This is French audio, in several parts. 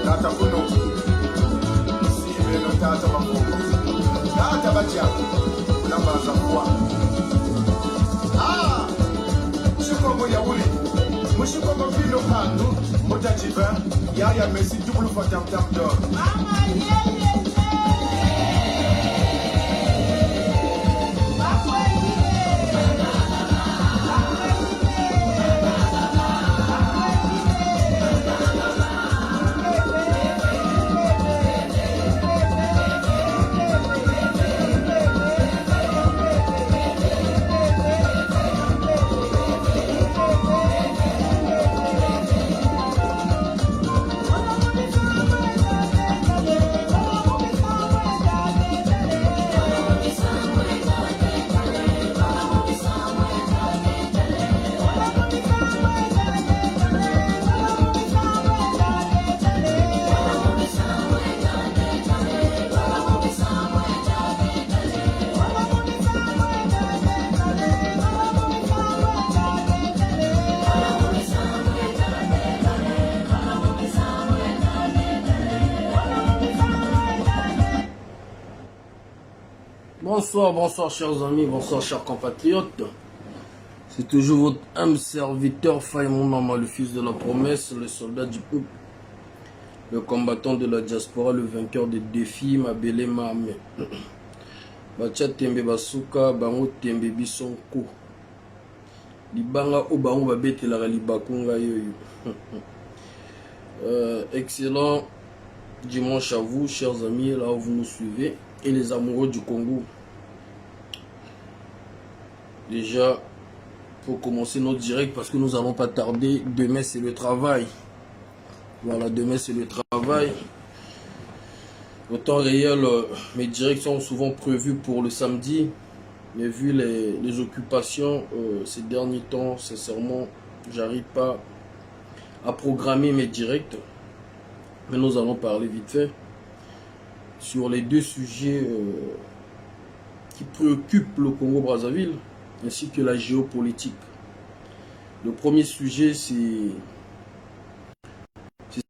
Tata Kuno, Sibe no Tata Makongo, Tata Batia, Lamba Zakwa. Ah, Mushikongo Yaouli, Mushikongo Pino Hanu, Motajiba, Yaya Messi, double for Tam Tam Dog. Bonsoir, bonsoir chers amis, bonsoir chers compatriotes. C'est toujours votre âme serviteur Faïmon Mama, le fils de la promesse, le soldat du peuple, le combattant de la diaspora, le vainqueur des défis, Mabele Mahame. Bacha tembe basuka, bango tembe bisonko. Libanga o bango babete la libakunga yoyo. Excellent dimanche à vous, chers amis, là où vous nous suivez, et les amoureux du Congo. Déjà, pour commencer notre direct, parce que nous n'allons pas tarder, demain c'est le travail. Voilà, demain c'est le travail. Au temps réel, mes directs sont souvent prévus pour le samedi, mais vu les occupations ces derniers temps, sincèrement, j'arrive pas à programmer mes directs. Mais nous allons parler vite fait sur les deux sujets qui préoccupent le Congo-Brazzaville, ainsi que la géopolitique. Le premier sujet, c'est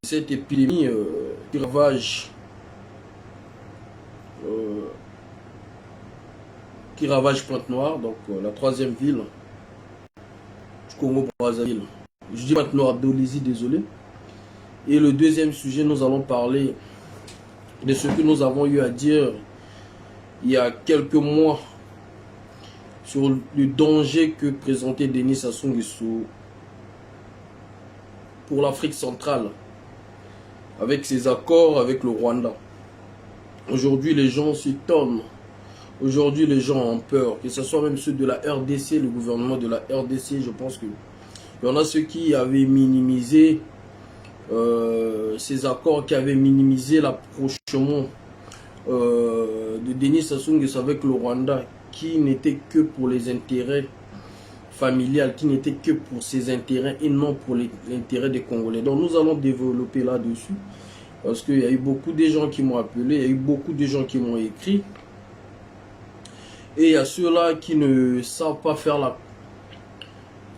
cette épidémie qui ravage Pointe-Noire, donc la troisième ville du Congo-Brazzaville. Je dis Pointe-Noire, Dolisie, désolé. Et le deuxième sujet, nous allons parler de ce que nous avons eu à dire il y a quelques mois sur le danger que présentait Denis Sassou Nguesso pour l'Afrique centrale avec ses accords avec le Rwanda. Aujourd'hui, les gens s'étonnent. Aujourd'hui, les gens ont peur, que ce soit même ceux de la RDC, le gouvernement de la RDC. Je pense qu'il y en a ceux qui avaient minimisé ces accords, qui avaient minimisé l'approchement de Denis Sassou Nguesso avec le Rwanda, qui n'était que pour les intérêts familiales, qui n'était que pour ses intérêts et non pour l'intérêt des Congolais. Donc nous allons développer là-dessus, parce qu'il y a eu beaucoup de gens qui m'ont appelé, il y a eu beaucoup de gens qui m'ont écrit, et il y a ceux-là qui ne savent pas faire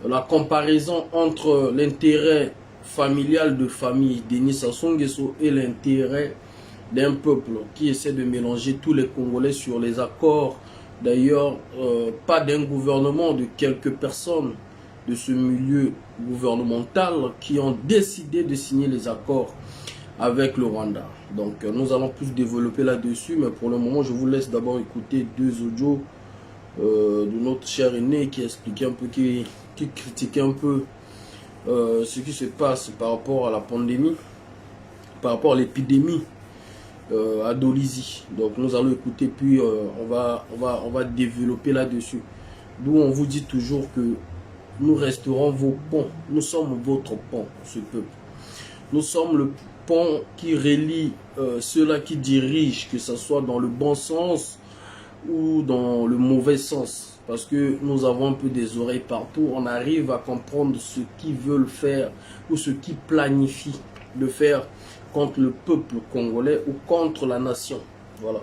la comparaison entre l'intérêt familial de famille Denis Sassou Nguesso et l'intérêt d'un peuple qui essaie de mélanger tous les Congolais sur les accords. D'ailleurs, pas d'un gouvernement, de quelques personnes de ce milieu gouvernemental qui ont décidé de signer les accords avec le Rwanda. Donc nous allons plus développer là-dessus, mais pour le moment je vous laisse d'abord écouter deux audios de notre cher aîné qui expliquait un peu, qui critiquait un peu ce qui se passe par rapport à la pandémie, par rapport à l'épidémie à Dolisie. Donc nous allons écouter, puis on va développer là-dessus. D'où on vous dit toujours que nous resterons vos ponts. Nous sommes votre pont, ce peuple. Nous sommes le pont qui relie ceux-là qui dirigent, que ce soit dans le bon sens ou dans le mauvais sens. Parce que nous avons un peu des oreilles partout. On arrive à comprendre ce qu'ils veulent faire ou ce qu'ils planifient de faire contre le peuple congolais ou contre la nation. Voilà.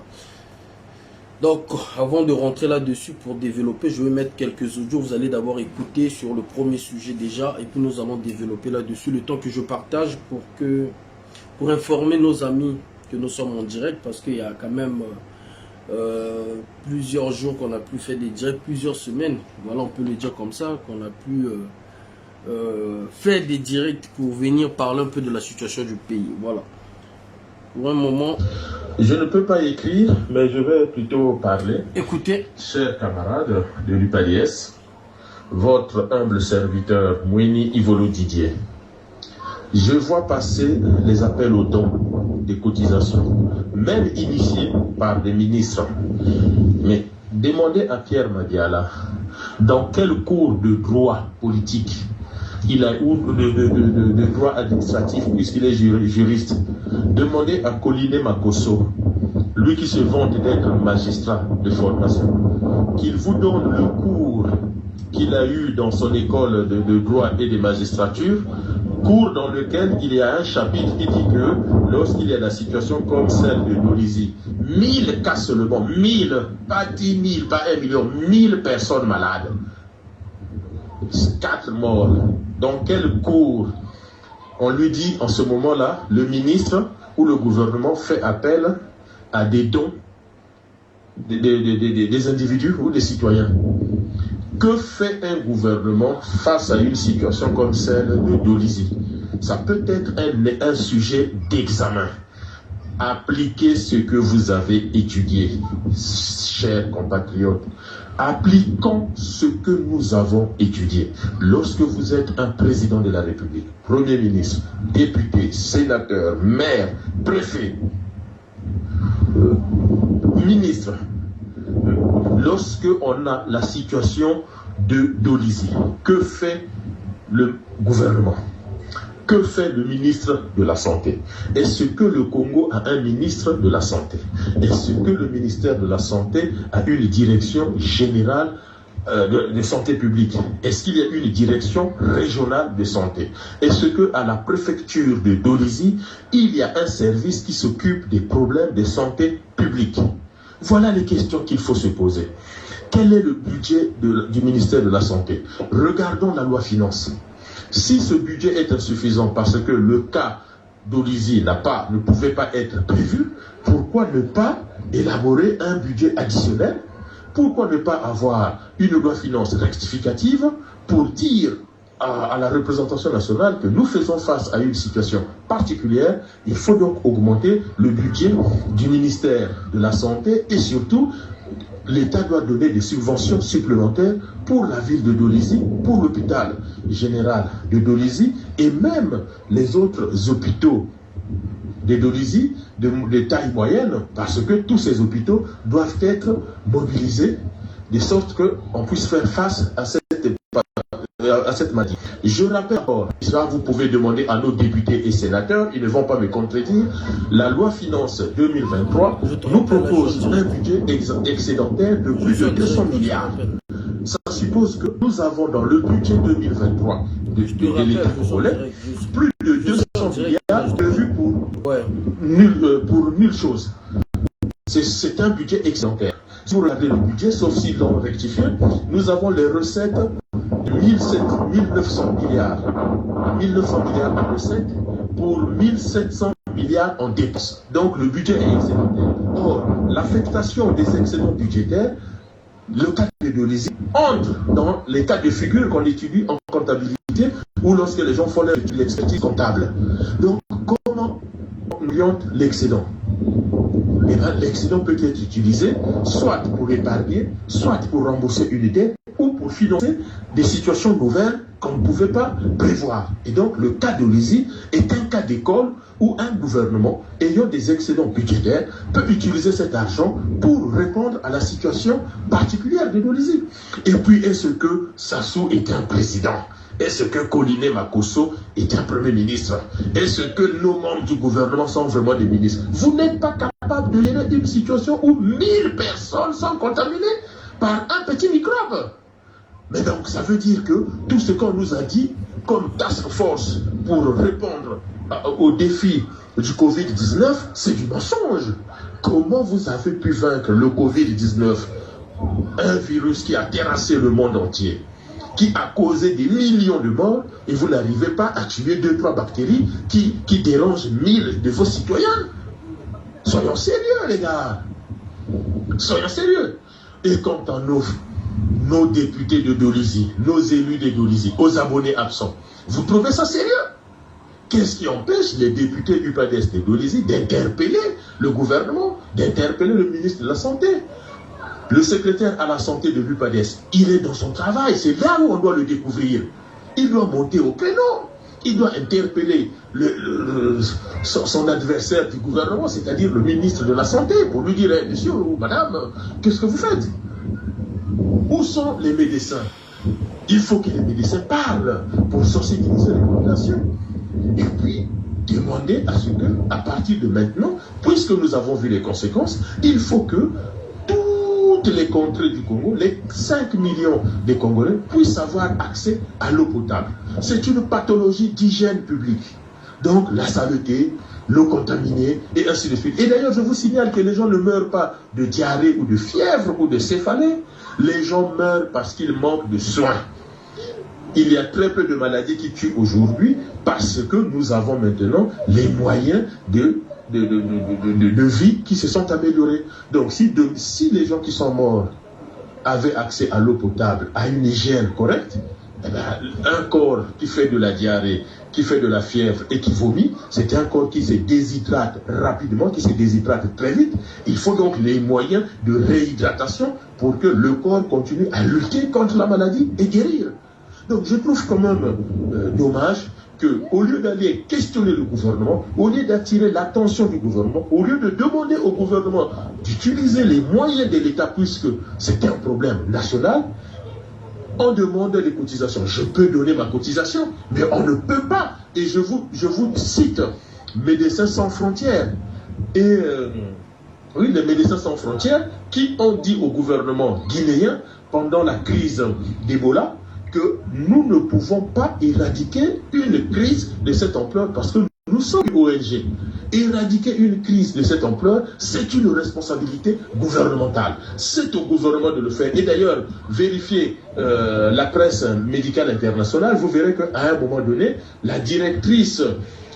Donc, avant de rentrer là-dessus pour développer, je vais mettre quelques audios. Vous allez d'abord écouter sur le premier sujet déjà, et puis nous allons développer là-dessus le temps que je partage pour informer nos amis que nous sommes en direct, parce qu'il y a quand même plusieurs jours qu'on a plus fait des directs, plusieurs semaines, voilà, on peut le dire comme ça, qu'on a pu faire des directs pour venir parler un peu de la situation du pays. Voilà. Pour un moment. Je ne peux pas écrire, mais je vais plutôt parler. Écoutez. Chers camarades de l'UPADS, votre humble serviteur Mouini Ivolo Didier, je vois passer les appels aux dons des cotisations, même initiés par des ministres. Mais demandez à Pierre Madiala dans quel cours de droit politique il a ou de droit administratif, puisqu'il est juriste. Demandez à Coliné Makosso, lui qui se vante d'être magistrat de formation, qu'il vous donne le cours qu'il a eu dans son école de droit et de magistrature, cours dans lequel il y a un chapitre qui dit que lorsqu'il y a la situation comme celle de Nolizy, 1000 cas seulement, 1000, pas 10 000, pas 1 million, 1000 personnes malades, 4 morts. Dans quel cours on lui dit en ce moment-là, le ministre ou le gouvernement fait appel à des dons des individus ou des citoyens? Que fait un gouvernement face à une situation comme celle de Nolizy? Ça peut être un sujet d'examen. Appliquez ce que vous avez étudié, chers compatriotes. Appliquons ce que nous avons étudié. Lorsque vous êtes un président de la République, Premier ministre, député, sénateur, maire, préfet, ministre, lorsque on a la situation de Nolizy, que fait le gouvernement? Que fait le ministre de la Santé? Est-ce que le Congo a un ministre de la Santé? Est-ce que le ministère de la Santé a une direction générale de santé publique? Est-ce qu'il y a une direction régionale de santé? Est-ce qu'à la préfecture de Nolizy, il y a un service qui s'occupe des problèmes de santé publique? Voilà les questions qu'il faut se poser. Quel est le budget du ministère de la Santé? Regardons la loi finance. Si ce budget est insuffisant parce que le cas Nolizy ne pouvait pas être prévu, pourquoi ne pas élaborer un budget additionnel? Pourquoi ne pas avoir une loi finance rectificative pour dire à la représentation nationale que nous faisons face à une situation particulière? Il faut donc augmenter le budget du ministère de la Santé et surtout l'État doit donner des subventions supplémentaires pour la ville de Nolizy, pour l'hôpital général de Nolizy et même les autres hôpitaux de Nolizy de taille moyenne, parce que tous ces hôpitaux doivent être mobilisés de sorte qu'on puisse faire face à cette maladie. Je rappelle encore, ça vous pouvez demander à nos députés et sénateurs, ils ne vont pas me contredire, la loi finance 2023 nous propose un budget excédentaire de plus de 200 milliards. Ça suppose que nous avons dans le budget 2023 de l'État congolais plus de 200 milliards prévus pour nulle chose. C'est un budget excédentaire. Si vous regardez le budget, sauf s'ils l'ont rectifié, nous avons les recettes de 1900 milliards. 1900 milliards de recettes pour 1700 milliards en dépenses. Donc le budget est excédentaire. Or, l'affectation des excédents budgétaires, le cas de Nolizy, entre dans les cas de figure qu'on étudie en comptabilité ou lorsque les gens font l'expertise comptable. Donc, comment on oriente l'excédent? Eh bien, l'excédent peut être utilisé soit pour épargner, soit pour rembourser une dette ou pour financer des situations nouvelles qu'on ne pouvait pas prévoir. Et donc, le cas de Nolizy est un cas d'école où un gouvernement ayant des excédents budgétaires peut utiliser cet argent pour répondre à la situation particulière de Nolizy. Et puis, est-ce que Sassou est un président? Est-ce que Coliné Makosso est un premier ministre? Est-ce que nos membres du gouvernement sont vraiment des ministres? Vous n'êtes pas capable de gérer une situation où 1000 personnes sont contaminées par un petit microbe. Mais donc, ça veut dire que tout ce qu'on nous a dit comme task force pour répondre aux défis du Covid-19, c'est du mensonge. Comment vous avez pu vaincre le Covid-19, un virus qui a terrassé le monde entier, qui a causé des millions de morts, et vous n'arrivez pas à tuer 2-3 bactéries qui dérangent 1000 de vos citoyens? Soyons sérieux, les gars. Soyons sérieux. Et quant à nos députés de Dolisie, nos élus de Dolisie, aux abonnés absents, vous trouvez ça sérieux? Qu'est-ce qui empêche les députés UPADES de Dolisie d'interpeller le gouvernement, d'interpeller le ministre de la Santé? Le secrétaire à la santé de l'UPADES, il est dans son travail, c'est là où on doit le découvrir. Il doit monter au créneau, il doit interpeller son adversaire du gouvernement, c'est-à-dire le ministre de la Santé, pour lui dire, hey, monsieur ou madame, qu'est-ce que vous faites? Où sont les médecins? Il faut que les médecins parlent pour sensibiliser la population. Et puis, demander à ce que, à partir de maintenant, puisque nous avons vu les conséquences, il faut que toutes les contrées du Congo, les 5 millions de Congolais, puissent avoir accès à l'eau potable. C'est une pathologie d'hygiène publique. Donc, la saleté, l'eau contaminée, et ainsi de suite. Et d'ailleurs, je vous signale que les gens ne meurent pas de diarrhée ou de fièvre ou de céphalée. Les gens meurent parce qu'ils manquent de soins. Il y a très peu de maladies qui tuent aujourd'hui parce que nous avons maintenant les moyens de vie qui se sont améliorés. Donc si les gens qui sont morts avaient accès à l'eau potable, à une hygiène correcte, eh bien, un corps qui fait de la diarrhée, qui fait de la fièvre et qui vomit, c'est un corps qui se déshydrate rapidement, qui se déshydrate très vite. Il faut donc les moyens de réhydratation pour que le corps continue à lutter contre la maladie et guérir. Donc je trouve quand même dommage qu'au lieu d'aller questionner le gouvernement, au lieu d'attirer l'attention du gouvernement, au lieu de demander au gouvernement d'utiliser les moyens de l'État, puisque c'est un problème national, on demande les cotisations. Je peux donner ma cotisation, mais on ne peut pas. Et je vous cite Médecins sans frontières. Et oui, les Médecins sans frontières qui ont dit au gouvernement guinéen pendant la crise d'Ebola que nous ne pouvons pas éradiquer une crise de cette ampleur parce que nous sommes une ONG. Éradiquer une crise de cette ampleur, c'est une responsabilité gouvernementale. C'est au gouvernement de le faire. Et d'ailleurs, vérifiez la presse médicale internationale, vous verrez qu'à un moment donné, la directrice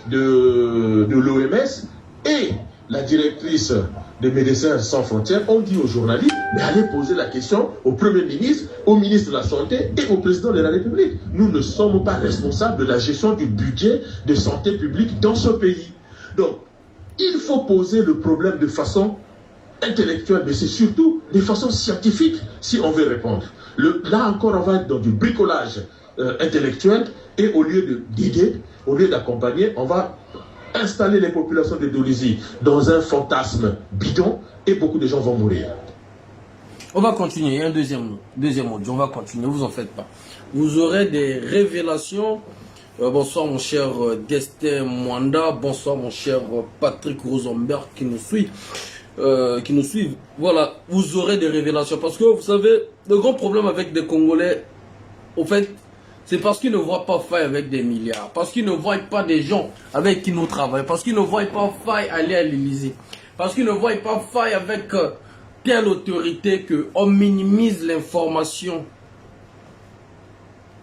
de l'OMS et la directrice des Médecins sans frontières ont dit aux journalistes, mais allez poser la question au Premier ministre, au ministre de la Santé et au président de la République. Nous ne sommes pas responsables de la gestion du budget de santé publique dans ce pays. Donc, il faut poser le problème de façon intellectuelle, mais c'est surtout de façon scientifique si on veut répondre. Là encore, on va être dans du bricolage intellectuel et au lieu d'aider, au lieu d'accompagner, on va installer les populations de Dolisie dans un fantasme bidon et beaucoup de gens vont mourir. On va continuer, il y a un deuxième audio, on va continuer, vous en faites pas. Vous aurez des révélations. Bonsoir mon cher Destin Mwanda, bonsoir mon cher Patrick Rosenberg qui nous suit. Voilà, vous aurez des révélations parce que vous savez, le grand problème avec des Congolais, au fait, c'est parce qu'ils ne voient pas faille avec des milliards, parce qu'ils ne voient pas des gens avec qui nous travaillons, parce qu'ils ne voient pas faille aller à l'Élysée, parce qu'ils ne voient pas faille avec telle autorité qu'on minimise l'information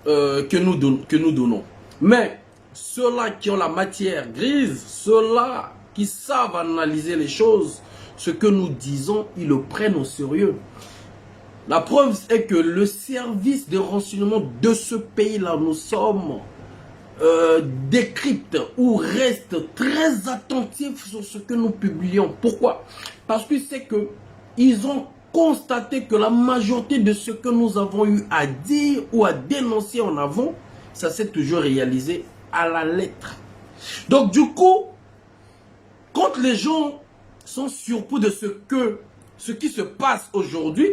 que nous donnons. Mais ceux-là qui ont la matière grise, ceux-là qui savent analyser les choses, ce que nous disons, ils le prennent au sérieux. La preuve est que le service de renseignement de ce pays-là, nous sommes décrypte ou reste très attentifs sur ce que nous publions. Pourquoi? Parce que c'est que ils ont constaté que la majorité de ce que nous avons eu à dire ou à dénoncer en avant, ça s'est toujours réalisé à la lettre. Donc du coup, quand les gens sont surpris de ce qui se passe aujourd'hui,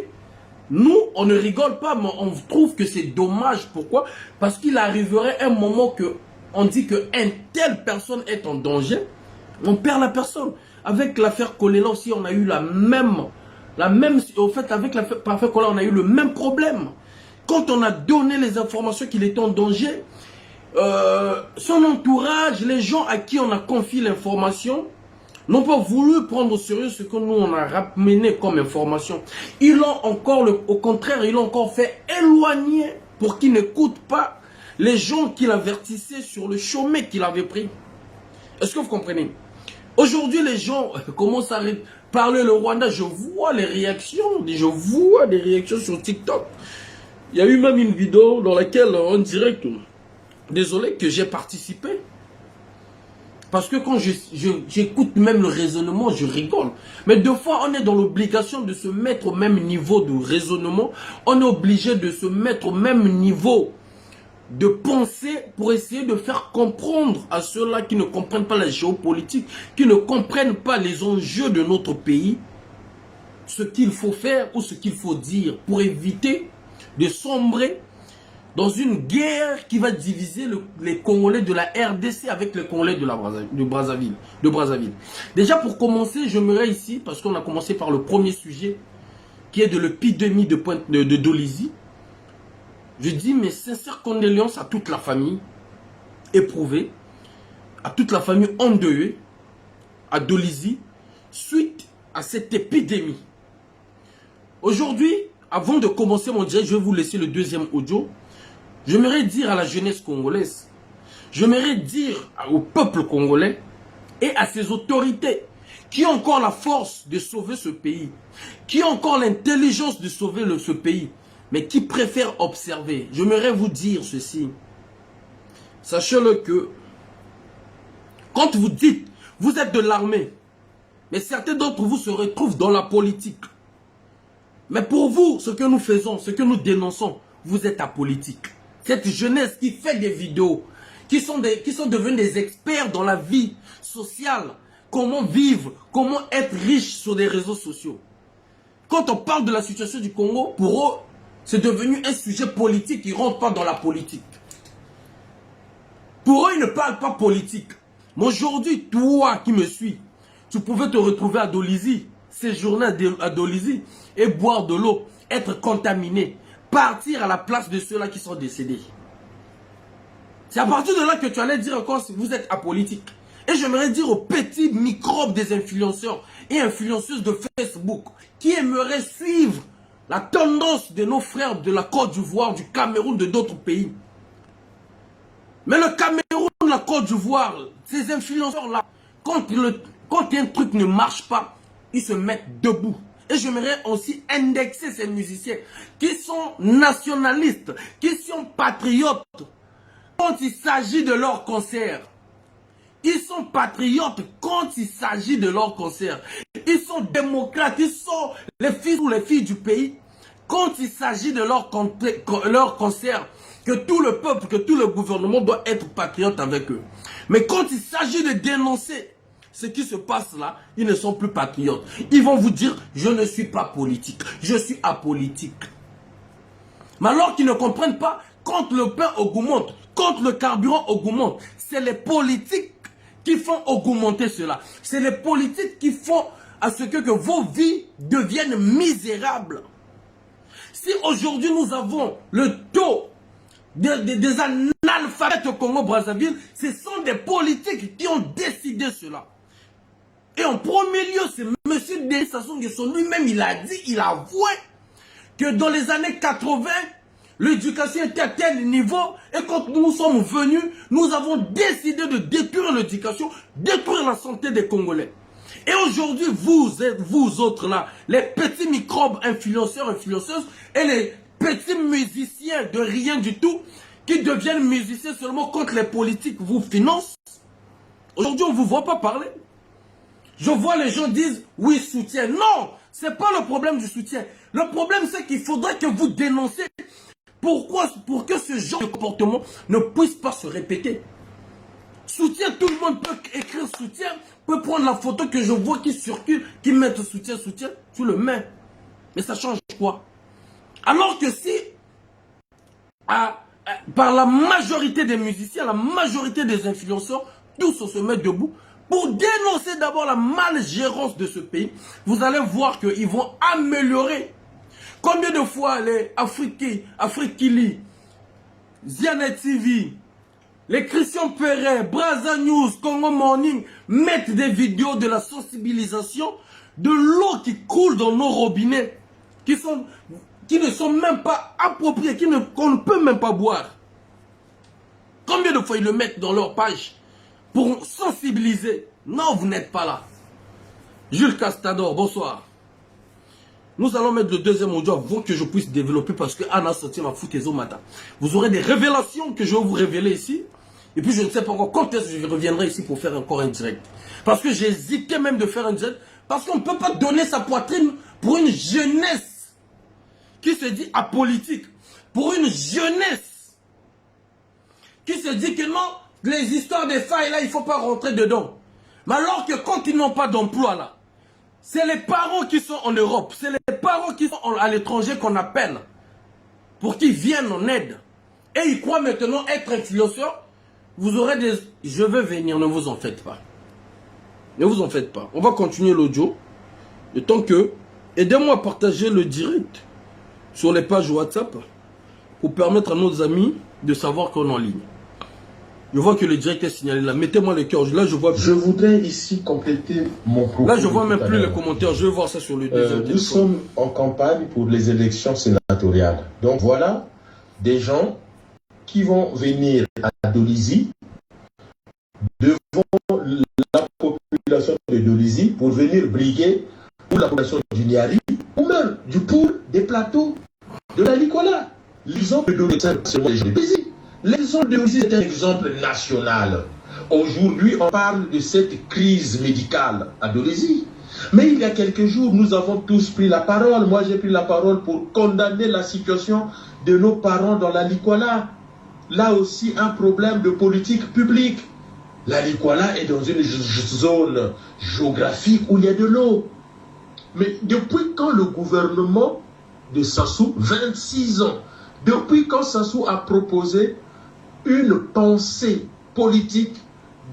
nous, on ne rigole pas, mais on trouve que c'est dommage. Pourquoi? Parce qu'il arriverait un moment que on dit qu'une telle personne est en danger, on perd la personne. Avec l'affaire Kolela aussi, on a eu au fait, avec l'affaire Kolela, on a eu le même problème. Quand on a donné les informations qu'il était en danger, son entourage, les gens à qui on a confié l'information, n'ont pas voulu prendre au sérieux ce que nous on a ramené comme information. Ils l'ont encore, au contraire, ils l'ont encore fait éloigner pour qu'ils n'écoutent pas les gens qui l'avertissaient sur le chemin qu'il avait pris. Est-ce que vous comprenez? Aujourd'hui, les gens commencent à parler le Rwanda. Je vois les réactions, je vois des réactions sur TikTok. Il y a eu même une vidéo dans laquelle, en direct, désolé que j'ai participé. Parce que quand j'écoute même le raisonnement, je rigole. Mais deux fois, on est dans l'obligation de se mettre au même niveau de raisonnement. On est obligé de se mettre au même niveau de pensée pour essayer de faire comprendre à ceux-là qui ne comprennent pas la géopolitique, qui ne comprennent pas les enjeux de notre pays, ce qu'il faut faire ou ce qu'il faut dire pour éviter de sombrer dans une guerre qui va diviser les Congolais de la RDC avec les Congolais de Brazzaville. Déjà pour commencer, j'aimerais ici, parce qu'on a commencé par le premier sujet, qui est de l'épidémie de Dolisie. Je dis mes sincères condoléances à toute la famille éprouvée, à toute la famille endeuillée, à Dolisie, suite à cette épidémie. Aujourd'hui, avant de commencer mon direct, je vais vous laisser le deuxième audio. J'aimerais dire à la jeunesse congolaise, j'aimerais dire au peuple congolais et à ses autorités qui ont encore la force de sauver ce pays, qui ont encore l'intelligence de sauver ce pays, mais qui préfèrent observer. J'aimerais vous dire ceci. Sachez-le que quand vous dites, vous êtes de l'armée, mais certains d'entre vous se retrouvent dans la politique. Mais pour vous, ce que nous faisons, ce que nous dénonçons, vous êtes apolitique. Cette jeunesse qui fait des vidéos, qui sont devenus des experts dans la vie sociale, comment vivre, comment être riche sur des réseaux sociaux. Quand on parle de la situation du Congo, pour eux, c'est devenu un sujet politique, ils ne rentrent pas dans la politique. Pour eux, ils ne parlent pas politique. Mais aujourd'hui, toi qui me suis, tu pouvais te retrouver à Dolisie, séjourner à Dolisie et boire de l'eau, être contaminé, partir à la place de ceux-là qui sont décédés. C'est à partir de là que tu allais dire encore si vous êtes apolitique. Et j'aimerais dire aux petits microbes des influenceurs et influenceuses de Facebook qui aimeraient suivre la tendance de nos frères de la Côte d'Ivoire, du Cameroun, de d'autres pays. Mais le Cameroun, la Côte d'Ivoire, ces influenceurs-là, quand un truc ne marche pas, ils se mettent debout. Et j'aimerais aussi indexer ces musiciens qui sont nationalistes, qui sont patriotes. Quand il s'agit de leur concert, ils sont patriotes quand il s'agit de leur concert. Ils sont démocrates, ils sont les fils ou les filles du pays. Quand il s'agit de leur concert, que tout le peuple, que tout le gouvernement doit être patriote avec eux. Mais quand il s'agit de dénoncer ce qui se passe là, ils ne sont plus patriotes. Ils vont vous dire, je ne suis pas politique, je suis apolitique. Mais alors qu'ils ne comprennent pas, quand le pain augmente, quand le carburant augmente, c'est les politiques qui font augmenter cela. C'est les politiques qui font à ce que vos vies deviennent misérables. Si aujourd'hui nous avons le taux des analphabètes au Congo-Brazzaville, ce sont des politiques qui ont décidé cela. Et en premier lieu, c'est M. Denis Sassou Nguesso lui-même, il a dit, il a avoué que dans les années 80, l'éducation était à tel niveau et quand nous sommes venus, nous avons décidé de détruire l'éducation, détruire la santé des Congolais. Et aujourd'hui, vous autres là, les petits microbes influenceurs, influenceuses et les petits musiciens de rien du tout qui deviennent musiciens seulement quand les politiques vous financent. Aujourd'hui, on ne vous voit pas parler. Je vois les gens disent, oui, soutien. Non, ce n'est pas le problème du soutien. Le problème, c'est qu'il faudrait que vous dénonciez. Pourquoi? Pour que ce genre de comportement ne puisse pas se répéter. Soutien, tout le monde peut écrire soutien, peut prendre la photo que je vois qui circule, qui met soutien, soutien, tu le mets. Mais ça change quoi? Alors que si, par la majorité des musiciens, la majorité des influenceurs, tous on se met debout, pour dénoncer d'abord la malgérance de ce pays, vous allez voir qu'ils vont améliorer. Combien de fois les Afrikili, Ziana TV, les Christian Perret, Braza News, Congo Morning mettent des vidéos de la sensibilisation de l'eau qui coule dans nos robinets, qui ne sont même pas appropriés, qu'on ne peut même pas boire. Combien de fois ils le mettent dans leur page pour sensibiliser? Non, vous n'êtes pas là. Jules Castador, bonsoir. Nous allons mettre le deuxième audio avant que je puisse développer parce que Anna sorti ma foutaise au matin. Vous aurez des révélations que je vais vous révéler ici. Et puis je ne sais pas encore quand est-ce que je reviendrai ici pour faire encore un direct. Parce que j'ai hésité même de faire un direct. Parce qu'on ne peut pas donner sa poitrine pour une jeunesse qui se dit apolitique. Pour une jeunesse qui se dit que non, les histoires des failles là, il ne faut pas rentrer dedans. Mais alors que quand ils n'ont pas d'emploi là, c'est les parents qui sont en Europe, c'est les parents qui sont à l'étranger qu'on appelle pour qu'ils viennent en aide. Et ils croient maintenant être influenceurs. Vous aurez des... Je vais venir, ne vous en faites pas. Ne vous en faites pas. On va continuer l'audio. Le temps que... Aidez-moi à partager le direct sur les pages WhatsApp pour permettre à nos amis de savoir qu'on est en ligne. Je vois que le direct est signalé là. Mettez-moi le cœur. Là, je vois... Je voudrais ici compléter mon propos. Là, je vois même plus les commentaires. Je vais voir ça sur le deuxième. Nous sommes en campagne pour les élections sénatoriales. Donc voilà des gens qui vont venir à Dolisie devant la population de Dolisie pour venir briguer pour la population du Niari ou même du Poul, des plateaux, de la Nicolas. L'exemple de Dolisie, l'exemple de Dolisie est un exemple national. Aujourd'hui, on parle de cette crise médicale à Dolisie. Mais il y a quelques jours, nous avons tous pris la parole. Moi, j'ai pris la parole pour condamner la situation de nos parents dans la Nicolas. Là aussi, un problème de politique publique. La Nicolas est dans une zone géographique où il y a de l'eau. Mais depuis quand le gouvernement de Sassou, 26 ans, depuis quand Sassou a proposé une pensée politique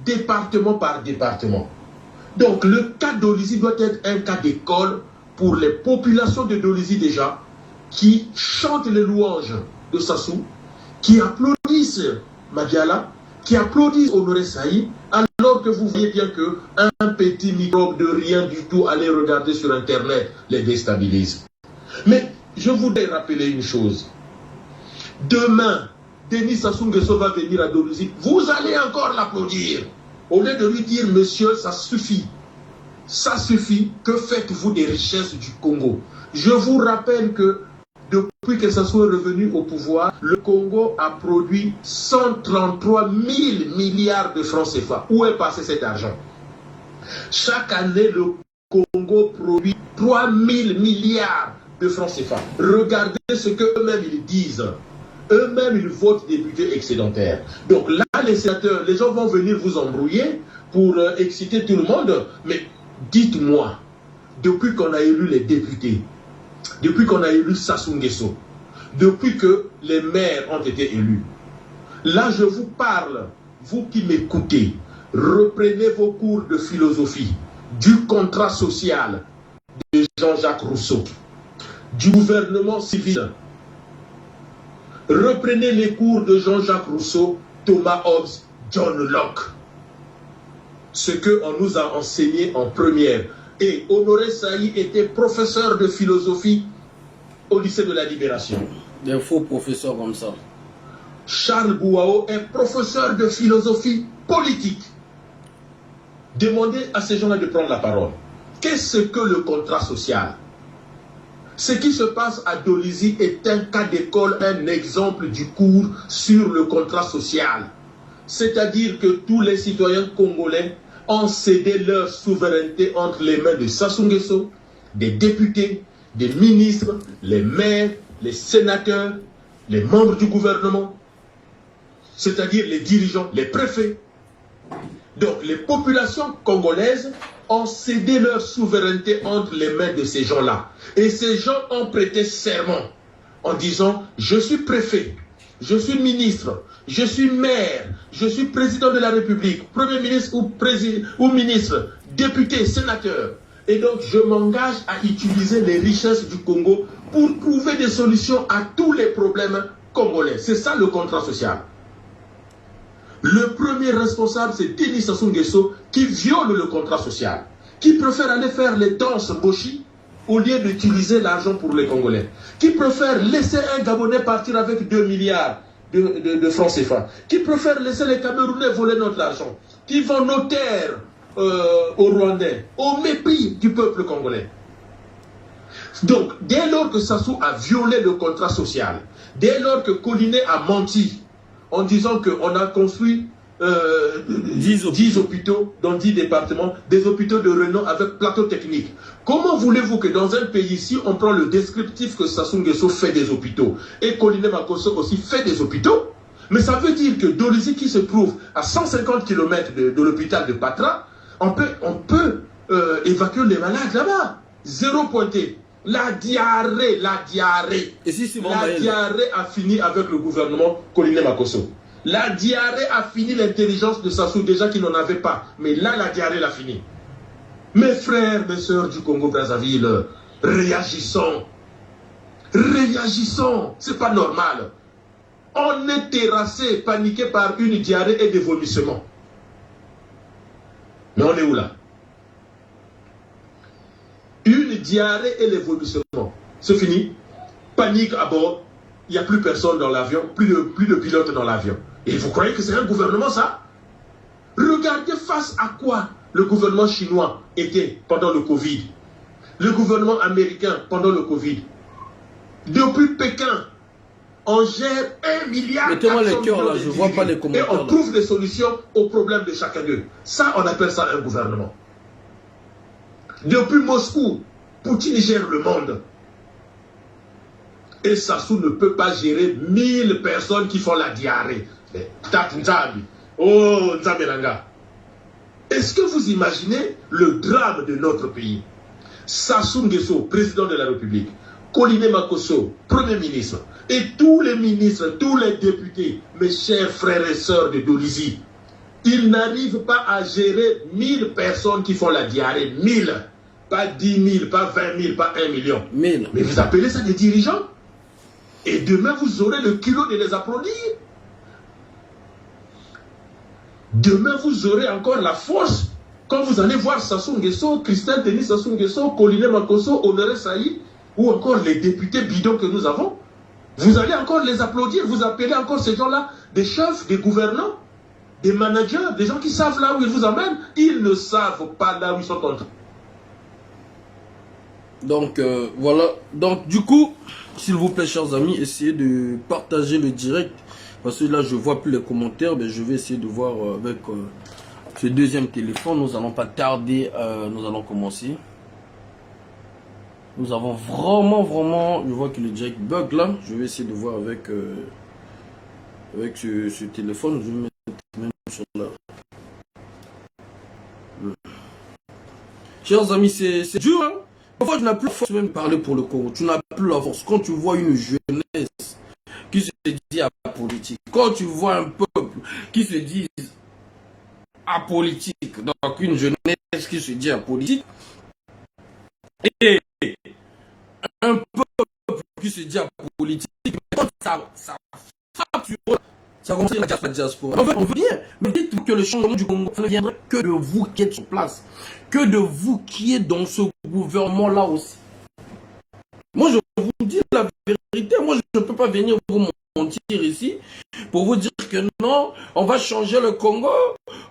département par département? Donc le cas d'Dolisie doit être un cas d'école pour les populations de Dolisie déjà, qui chantent les louanges de Sassou, qui applaudissent Madiala, qui applaudissent Honoré Saï, alors que vous voyez bien qu'un petit microbe de rien du tout, allez regarder sur Internet, les déstabilise. Mais je voudrais rappeler une chose. Demain, Denis Sassou Nguesso va venir à Dolisie, vous allez encore l'applaudir. Au lieu de lui dire, monsieur, ça suffit. Ça suffit, que faites-vous des richesses du Congo? Je vous rappelle que depuis que Sassou est revenu au pouvoir, le Congo a produit 133 000 milliards de francs CFA. Où est passé cet argent? Chaque année, le Congo produit 3 000 milliards de francs CFA. Regardez ce qu'eux-mêmes ils disent. Eux-mêmes, ils votent des budgets excédentaires. Donc là, les sénateurs, les gens vont venir vous embrouiller pour exciter tout le monde. Mais dites-moi, depuis qu'on a élu les députés, depuis qu'on a élu Sassou Nguesso, depuis que les maires ont été élus, là je vous parle, vous qui m'écoutez, reprenez vos cours de philosophie, du contrat social de Jean-Jacques Rousseau, du gouvernement civil. Reprenez les cours de Jean-Jacques Rousseau, Thomas Hobbes, John Locke. Ce qu'on nous a enseigné en première. Et Honoré Saï était professeur de philosophie au lycée de la Libération. Des faux professeurs comme ça. Charles Bouao est professeur de philosophie politique. Demandez à ces gens-là de prendre la parole. Qu'est-ce que le contrat social? Ce qui se passe à Dolisie est un cas d'école, un exemple du cours sur le contrat social. C'est-à-dire que tous les citoyens congolais ont cédé leur souveraineté entre les mains de Sassou Nguesso, des députés, des ministres, les maires, les sénateurs, les membres du gouvernement, c'est-à-dire les dirigeants, les préfets. Donc les populations congolaises ont cédé leur souveraineté entre les mains de ces gens-là. Et ces gens ont prêté serment en disant « Je suis préfet, je suis ministre, je suis maire, je suis président de la République, premier ministre ou ministre, député, sénateur. Et donc je m'engage à utiliser les richesses du Congo pour trouver des solutions à tous les problèmes congolais. » C'est ça le contrat social. Le premier responsable, c'est Denis Sassou Nguesso, qui viole le contrat social, qui préfère aller faire les danses Boshi au lieu d'utiliser l'argent pour les Congolais, qui préfère laisser un Gabonais partir avec 2 milliards de francs CFA, qui préfère laisser les Camerounais voler notre argent, qui vend nos terres aux Rwandais, au mépris du peuple congolais. Donc, dès lors que Sassou a violé le contrat social, dès lors que Collinet a menti en disant qu'on a construit 10 hôpitaux dans 10 départements, des hôpitaux de renom avec plateau technique. Comment voulez-vous que dans un pays, si on prend le descriptif que Sassou Nguesso fait des hôpitaux et Collinet Makosso aussi fait des hôpitaux, mais ça veut dire que Dolisie, qui se trouve à 150 km de l'hôpital de Patra, on peut évacuer les malades là-bas. Zéro pointé. La diarrhée Et si la diarrhée a fini avec le gouvernement Collinet Makosso. La diarrhée a fini l'intelligence de Sassou, déjà qu'il n'en avait pas. Mais là, la diarrhée l'a fini. Mes frères, mes sœurs du Congo-Brazzaville, réagissons. Réagissons. C'est pas normal. On est terrassé, paniqué par une diarrhée et des vomissements. Mais on est où là? Une diarrhée et les vomissements. C'est fini. Panique à bord. Il n'y a plus personne dans l'avion, plus de pilote dans l'avion. Et vous croyez que c'est un gouvernement, ça? Regardez face à quoi le gouvernement chinois était pendant le Covid. Le gouvernement américain pendant le Covid. Depuis Pékin, on gère 1 milliard. Mettez-moi les cœurs là, je ne vois pas les commentaires. Et on trouve des solutions aux problèmes de chacun d'eux. Ça, on appelle ça un gouvernement. Depuis Moscou, Poutine gère le monde. Et Sassou ne peut pas gérer 1000 personnes qui font la diarrhée. Oh, Nzabelanga. Est-ce que vous imaginez le drame de notre pays? Sassou Nguesso, président de la République, Collinet Makosso, Premier ministre, et tous les ministres, tous les députés, mes chers frères et sœurs de Dolisie, ils n'arrivent pas à gérer 1000 personnes qui font la diarrhée. 1000, pas 10 000, pas 20 000, pas 1 million. 1000. Mais vous appelez ça des dirigeants? Et demain, vous aurez le culot de les applaudir. Demain, vous aurez encore la force. Quand vous allez voir Sassou Nguesso, Christelle Denis Sassou Nguesso, Collinet Makosso, Honoré Saï, ou encore les députés bidons que nous avons, vous allez encore les applaudir. Vous appelez encore ces gens-là des chefs, des gouvernants, des managers, des gens qui savent là où ils vous emmènent. Ils ne savent pas là où ils sont contre. Donc voilà, donc du coup, s'il vous plaît chers amis, essayez de partager le direct, parce que là je vois plus les commentaires, mais je vais essayer de voir avec ce deuxième téléphone. Nous allons pas tarder, nous allons commencer. Nous avons vraiment, je vois que le direct bug là, je vais essayer de voir avec ce téléphone. Je vais mettre même sur là. Chers amis, c'est dur hein. Parfois, tu n'as plus la force même de parler pour le Congo. Tu n'as plus la force. Quand tu vois une jeunesse qui se dit apolitique, quand tu vois un peuple qui se dit apolitique, donc une jeunesse qui se dit apolitique, et un peuple qui se dit apolitique, quand ça frappe sur eux, ça commence à la diaspora. En fait, on veut bien, mais dites-vous que le changement du Congo ne viendrait que de vous qui êtes sur place, que de vous qui êtes dans ce gouvernement-là aussi. Moi, je vous dis la vérité, moi, je ne peux pas venir vous mentir ici pour vous dire que non, on va changer le Congo,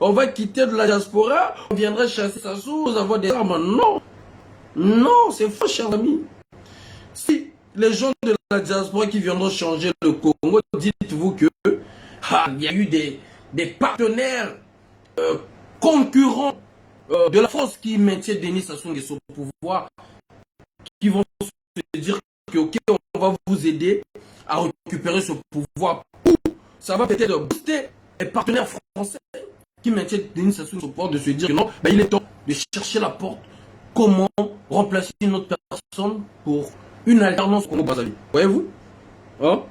on va quitter de la diaspora, on viendrait chasser Sassou, nous avons des armes. Non, non, c'est faux, chers amis. Si les gens de la diaspora qui viendront changer le Congo, dites-vous que il y a eu des partenaires concurrents de la France qui maintiennent Denis Sassou Nguesso au pouvoir, qui vont se dire que ok, on va vous aider à récupérer ce pouvoir. Ou ça va peut-être booster les partenaires français qui maintiennent Denis Sassou Nguesso au pouvoir, de se dire que non, ben, il est temps de chercher la porte. Comment remplacer une autre personne pour une alternance au Congo-Brazzaville. Voyez-vous hein?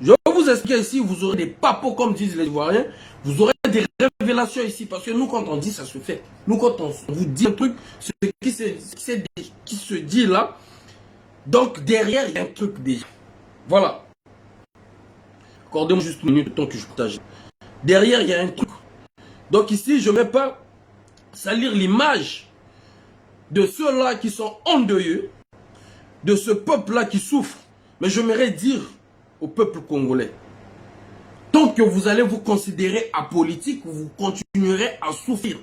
Je vais vous expliquer ici, vous aurez des papos comme disent les Ivoiriens, vous aurez des révélations ici, parce que nous quand on dit ça se fait, nous quand on vous dit un truc, ce qui se dit là, donc derrière il y a un truc déjà. Voilà. Accordez-moi juste une minute le temps que je partage. Derrière, il y a un truc. Donc ici, je ne vais pas salir l'image de ceux-là qui sont endeuillés, de ce peuple-là qui souffre. Mais j'aimerais dire au peuple congolais, tant que vous allez vous considérer apolitique, vous continuerez à souffrir.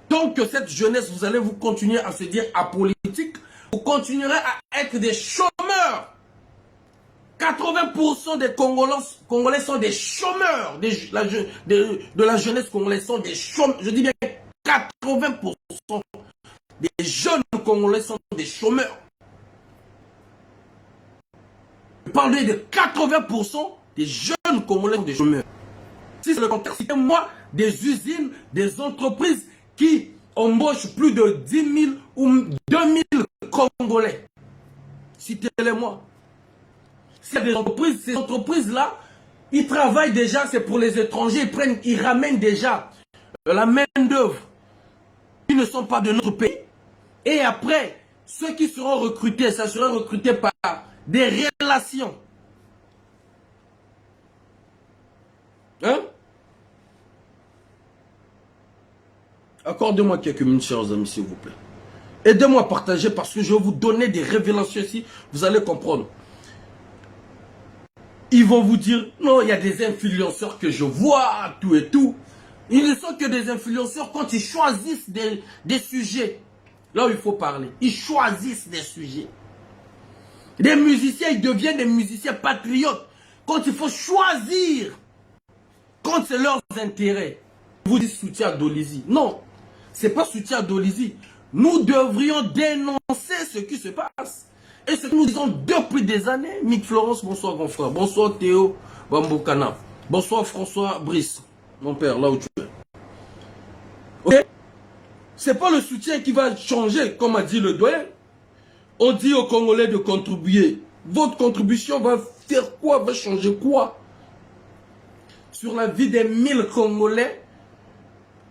Tant que cette jeunesse, vous allez vous continuer à se dire apolitique, vous continuerez à être des chômeurs. 80% des Congolais sont des chômeurs. De la jeunesse congolaise sont des chômeurs. Je dis bien 80% des jeunes Congolais sont des chômeurs. Je parle de 80% des jeunes Congolais sont des chômeurs. Si c'est le contraire, citez-moi des usines, des entreprises qui embauchent plus de 10 000 ou 2 000 Congolais. Citez-les-moi. S'il y a des entreprises, ces entreprises-là, ils travaillent déjà, c'est pour les étrangers, ils ramènent déjà la main-d'œuvre qui ne sont pas de notre pays. Et après, ceux qui seront recrutés, ça sera recruté par des relations. Hein? Accordez-moi quelques minutes, chers amis, s'il vous plaît. Aidez-moi à partager parce que je vais vous donner des révélations ici. Vous allez comprendre. Ils vont vous dire, non, il y a des influenceurs que je vois, tout et tout. Ils ne sont que des influenceurs quand ils choisissent des sujets. Là où il faut parler. Ils choisissent des sujets. Des musiciens, ils deviennent des musiciens patriotes. Quand il faut choisir, quand c'est leurs intérêts. Vous dites soutien à Dolizy. Non, ce n'est pas soutien à Dolizy. Nous devrions dénoncer ce qui se passe. Et ce que nous disons depuis des années. Mick Florence, bonsoir grand frère. Bonsoir Théo Bamboukana. Bonsoir François Brice. Mon père, là où tu es. Ok? Ce n'est pas le soutien qui va changer, comme a dit le doyen. On dit aux Congolais de contribuer. Votre contribution va faire quoi? Va changer quoi? Sur la vie des 1000 Congolais.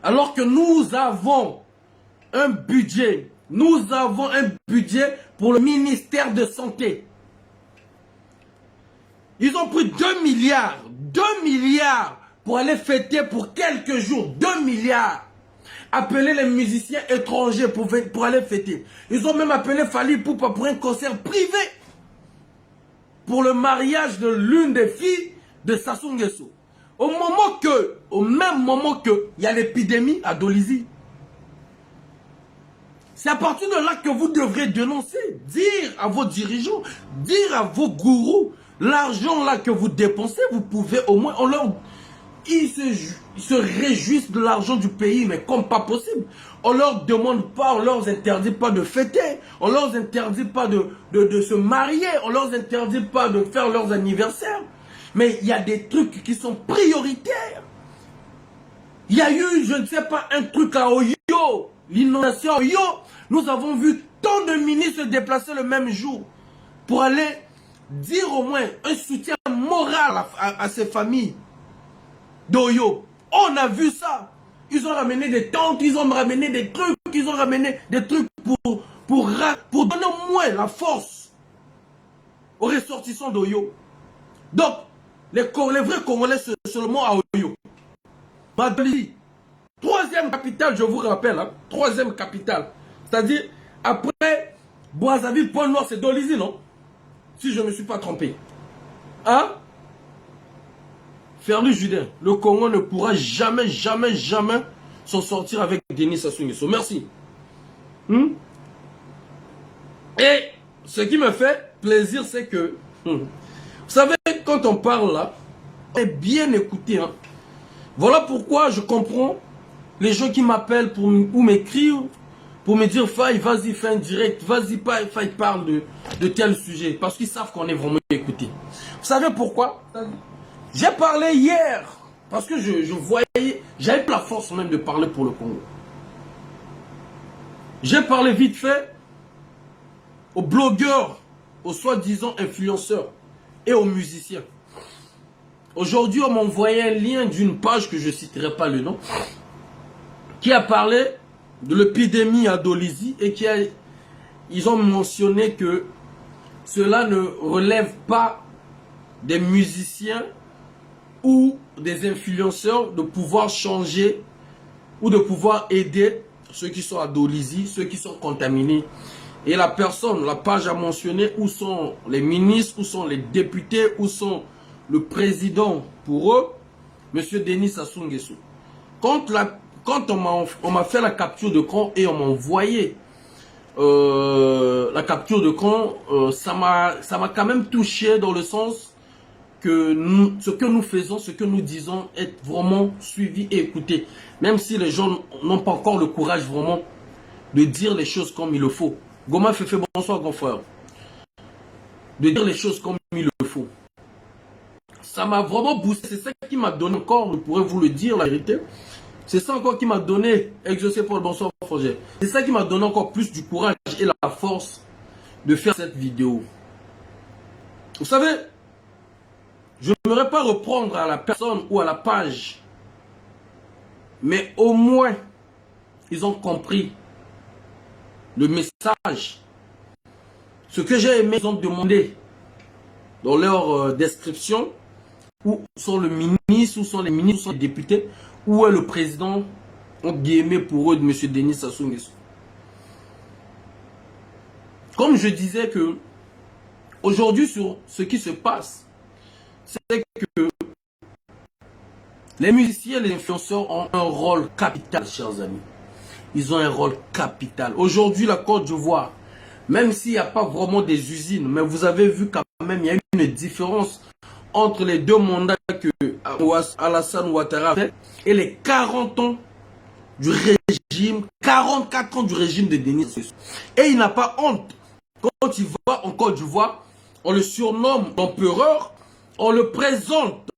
Alors que nous avons un budget. Nous avons un budget pour le ministère de Santé. Ils ont pris 2 milliards. 2 milliards pour aller fêter pour quelques jours. 2 milliards. Appeler les musiciens étrangers pour aller fêter. Ils ont même appelé Fally Ipupa pour un concert privé. Pour le mariage de l'une des filles de Sassou Nguesso. Au même moment que il y a l'épidémie à Dolizy. C'est à partir de là que vous devrez dénoncer, dire à vos dirigeants, dire à vos gourous, l'argent là que vous dépensez, vous pouvez au moins, ils se réjouissent de l'argent du pays, mais comme pas possible. On leur demande pas, on leur interdit pas de fêter, on leur interdit pas de se marier, on leur interdit pas de faire leurs anniversaires. Mais il y a des trucs qui sont prioritaires. Il y a eu, je ne sais pas, un truc à Oyo, l'inondation à Oyo. Nous avons vu tant de ministres se déplacer le même jour pour aller dire au moins un soutien moral à ces familles d'Oyo. On a vu ça. Ils ont ramené des tentes, ils ont ramené des trucs, ils ont ramené des trucs pour donner au moins la force aux ressortissants d'Oyo. Donc, les vrais Congolais seulement à Oyo. Dolizy, 3e capitale, je vous rappelle, hein, 3e capitale. C'est-à-dire, après Brazzaville, Pont-Noir, c'est Dolizy, non? Si je ne me suis pas trompé. Hein? Ferlu Judin, le Congo ne pourra jamais s'en sortir avec Denis Sassou Nguesso. Merci. Et ce qui me fait plaisir, c'est que, vous savez, quand on parle là, on est bien écouté. Hein. Voilà pourquoi je comprends les gens qui m'appellent ou m'écrivent pour me dire, Faye, vas-y, fais un direct, vas-y, Faye, parle de tel sujet. Parce qu'ils savent qu'on est vraiment écouté. Vous savez pourquoi? J'ai parlé hier, parce que je voyais, j'avais la force même de parler pour le Congo. J'ai parlé vite fait aux blogueurs, aux soi-disant influenceurs et aux musiciens. Aujourd'hui, on m'a envoyé un lien d'une page que je ne citerai pas le nom, qui a parlé de l'épidémie à Dolizy et ils ont mentionné que cela ne relève pas des musiciens ou des influenceurs de pouvoir changer ou de pouvoir aider ceux qui sont à Dolisie, ceux qui sont contaminés. Et la personne, la page a mentionné où sont les ministres, où sont les députés, où sont le président pour eux, M. Denis Sassou Nguesso. Quand on m'a fait la capture de camp et on m'a envoyé la capture de camp, ça m'a quand même touché dans le sens que ce que nous faisons, ce que nous disons est vraiment suivi et écouté. Même si les gens n'ont pas encore le courage vraiment de dire les choses comme il le faut. Goma Fefe, bonsoir grand frère. De dire les choses comme il le faut. Ça m'a vraiment boosté. C'est ça qui m'a donné encore, je pourrais vous le dire la vérité. C'est ça encore qui m'a donné, exaucé Paul, bonsoir Frangé. C'est ça qui m'a donné encore plus du courage et la force de faire cette vidéo. Vous savez, je n'aimerais pas reprendre à la personne ou à la page. Mais au moins, ils ont compris le message. Ce que j'ai aimé, ils ont demandé dans leur description où sont le ministre, où sont les ministres, où sont les députés, où est le président, entre guillemets pour eux, de M. Denis Sassou Nguesso. Comme je disais que aujourd'hui sur ce qui se passe, c'est que les musiciens, les influenceurs ont un rôle capital, chers amis. Ils ont un rôle capital. Aujourd'hui, la Côte d'Ivoire, même s'il n'y a pas vraiment des usines, mais vous avez vu quand même, il y a une différence entre les deux mandats que Alassane Ouattara a fait et les 40 ans du régime, 44 ans du régime de Denis Sassou. Et il n'a pas honte. Quand il va en Côte d'Ivoire, on le surnomme l'empereur, on le présente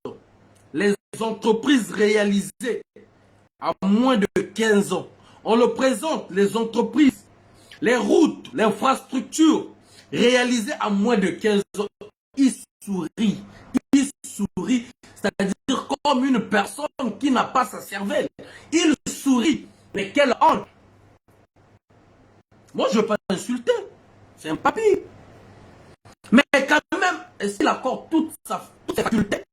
les entreprises réalisées à moins de 15 ans. On le présente les entreprises, les routes, l'infrastructure réalisées à moins de 15 ans. Il sourit. Il sourit, c'est-à-dire comme une personne qui n'a pas sa cervelle. Il sourit. Mais quelle honte! Moi, je ne veux pas insulter. C'est un papier. Mais quand même, est-ce qu'il accorde toutes ses facultés?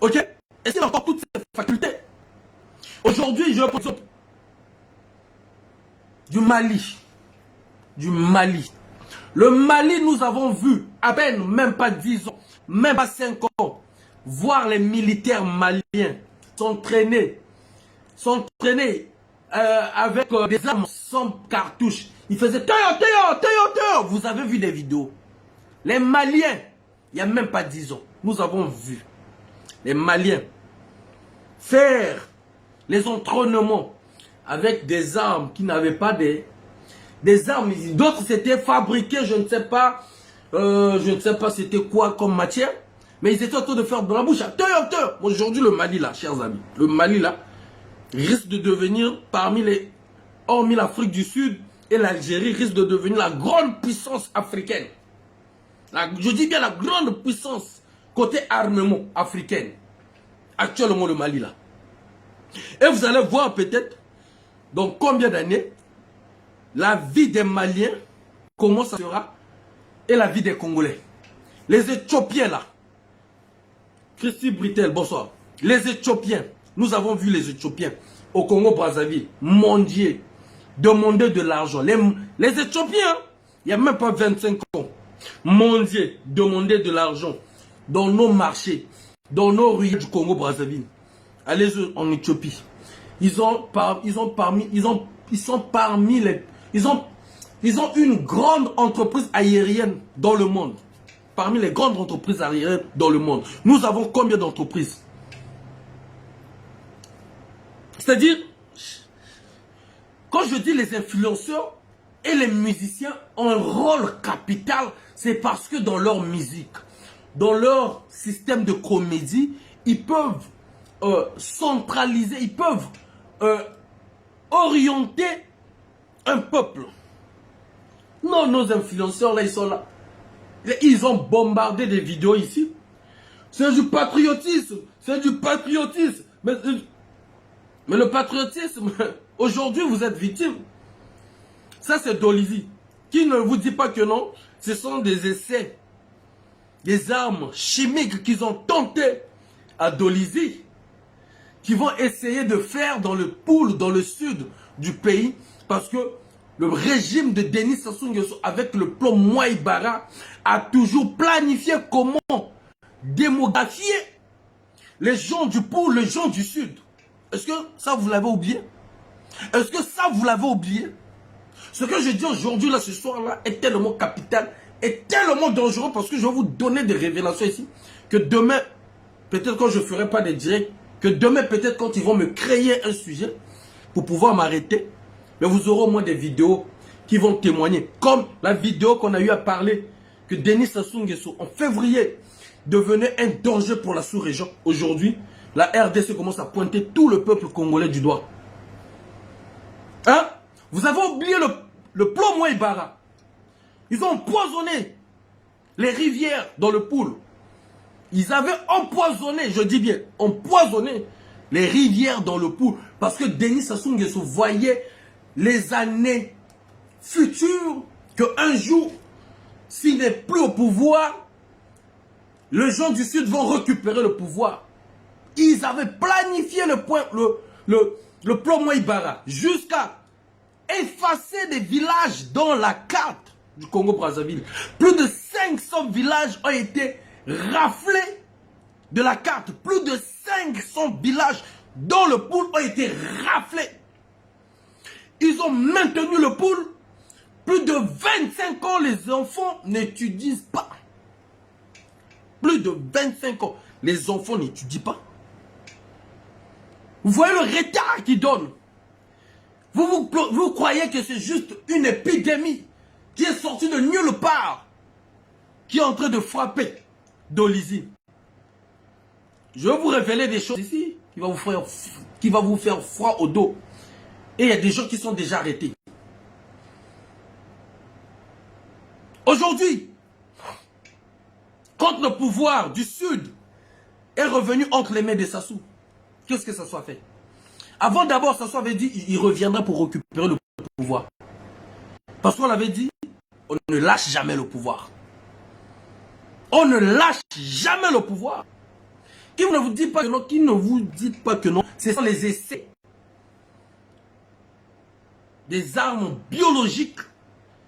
Ok? Est-ce qu'il accorde toutes ses facultés? Aujourd'hui, je prends exemple du Mali. Du Mali. Le Mali, nous avons vu, à peine, même pas 10 ans, même pas 5 ans, voir les militaires maliens s'entraîner avec des armes sans cartouches. Ils faisaient Teo. Vous avez vu des vidéos. Les Maliens, il n'y a même pas 10 ans, nous avons vu les Maliens faire les entraînements avec des armes qui n'avaient pas des armes. D'autres s'étaient fabriqués, je ne sais pas c'était quoi comme matière, mais ils étaient en train de faire de la bouche. Aujourd'hui, le Mali là, chers amis, le Mali là risque de devenir hormis l'Afrique du Sud et l'Algérie, risque de devenir la grande puissance africaine. Je dis bien la grande puissance côté armement africaine. Actuellement, le Mali là. Et vous allez voir peut-être dans combien d'années la vie des Maliens, comment ça sera, et la vie des Congolais. Les Éthiopiens là, Christy Britel, bonsoir. Les Éthiopiens, nous avons vu les Éthiopiens au Congo-Brazzaville, mendier, demander de l'argent. Les Éthiopiens, il n'y a même pas 25 ans, mendier, demander de l'argent dans nos marchés, dans nos rues du Congo-Brazzaville. Allez en Éthiopie. Ils ont une grande entreprise aérienne dans le monde. Parmi les grandes entreprises aériennes dans le monde. Nous avons combien d'entreprises? C'est-à-dire, quand je dis les influenceurs et les musiciens ont un rôle capital, c'est parce que dans leur musique, dans leur système de comédie, ils peuvent centraliser, ils peuvent orienter un peuple. Non, nos influenceurs là, ils sont là. Ils ont bombardé des vidéos ici. C'est du patriotisme. C'est du patriotisme. Mais le patriotisme, aujourd'hui, vous êtes victime. Ça, c'est Dolisie. Qui ne vous dit pas que non? Ce sont des essais des armes chimiques qu'ils ont tenté à Dolisie, qui vont essayer de faire dans le Poul, dans le sud du pays, parce que le régime de Denis Sassou Nguesso, avec le plan Mouaïbara, a toujours planifié comment démographier les gens du Poul, les gens du sud. Est-ce que ça vous l'avez oublié? Est-ce que ça vous l'avez oublié? Ce que je dis aujourd'hui, là, ce soir-là, est tellement capital, est tellement dangereux, parce que je vais vous donner des révélations ici, que demain, peut-être quand je ne ferai pas des directs, que demain, peut-être quand ils vont me créer un sujet pour pouvoir m'arrêter, mais vous aurez au moins des vidéos qui vont témoigner. Comme la vidéo qu'on a eu à parler, que Denis Sassou Nguesso, en février, devenait un danger pour la sous-région. Aujourd'hui, la RDC commence à pointer tout le peuple congolais du doigt. Hein? Vous avez oublié le plan Mouaïbara. Ils ont empoisonné les rivières dans le Poul. Ils avaient empoisonné, je dis bien, empoisonné les rivières dans le Poul. Parce que Denis Sassou Nguesso voyait les années futures qu'un jour, s'il n'est plus au pouvoir, les gens du Sud vont récupérer le pouvoir. Ils avaient planifié le plan Mouaïbara jusqu'à effacer des villages dans la carte du Congo-Brazzaville. Plus de 500 villages ont été raflés de la carte. Plus de 500 villages dans le Poul ont été raflés. Ils ont maintenu le Poul. Plus de 25 ans, les enfants n'étudient pas. Plus de 25 ans, les enfants n'étudient pas. Vous voyez le retard qu'ils donnent. Vous croyez que c'est juste une épidémie qui est sortie de nulle part, qui est en train de frapper Dolisie. Je vais vous révéler des choses ici qui va vous faire froid au dos. Et il y a des gens qui sont déjà arrêtés. Aujourd'hui, quand le pouvoir du Sud est revenu entre les mains de Sassou, qu'est-ce que Sassou a fait? Avant d'abord, Sassou avait dit qu'il reviendra pour récupérer le pouvoir. Parce qu'on avait dit, on ne lâche jamais le pouvoir. On ne lâche jamais le pouvoir. Qui ne vous dit pas que non, qui ne vous dit pas que non, ce sont les essais des armes biologiques,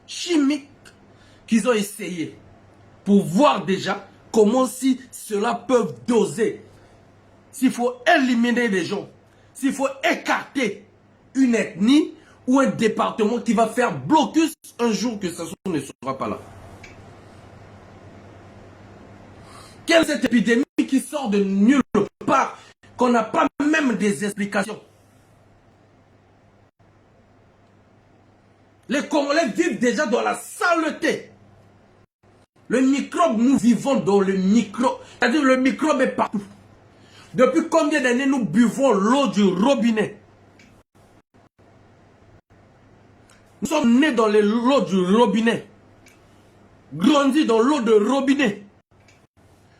chimiques qu'ils ont essayé pour voir déjà comment si cela peut doser. S'il faut éliminer des gens, s'il faut écarter une ethnie ou un département qui va faire blocus un jour que Sassou ne sera pas là. Quelle est cette épidémie qui sort de nulle part, qu'on n'a pas même des explications? Les Congolais vivent déjà dans la saleté. Le microbe, nous vivons dans le microbe. C'est-à-dire le microbe est partout. Depuis combien d'années nous buvons l'eau du robinet? Nous sommes nés dans l'eau du robinet. Grandis dans l'eau de robinet.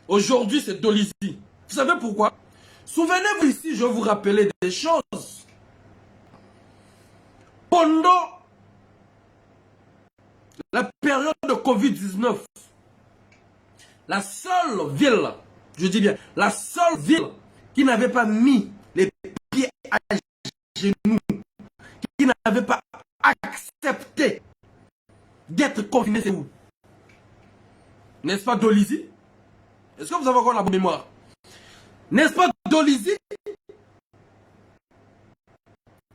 Aujourd'hui, c'est Dolisie. Vous savez pourquoi? Souvenez-vous ici, je vais vous rappeler des choses. Pendant la période de Covid-19, la seule ville, je dis bien, la seule ville qui n'avait pas mis les pieds à genoux, qui n'avait pas accepté d'être confiné, c'est où? N'est-ce pas Dolisie? Est-ce que vous avez encore la bonne mémoire? N'est-ce pas Dolisie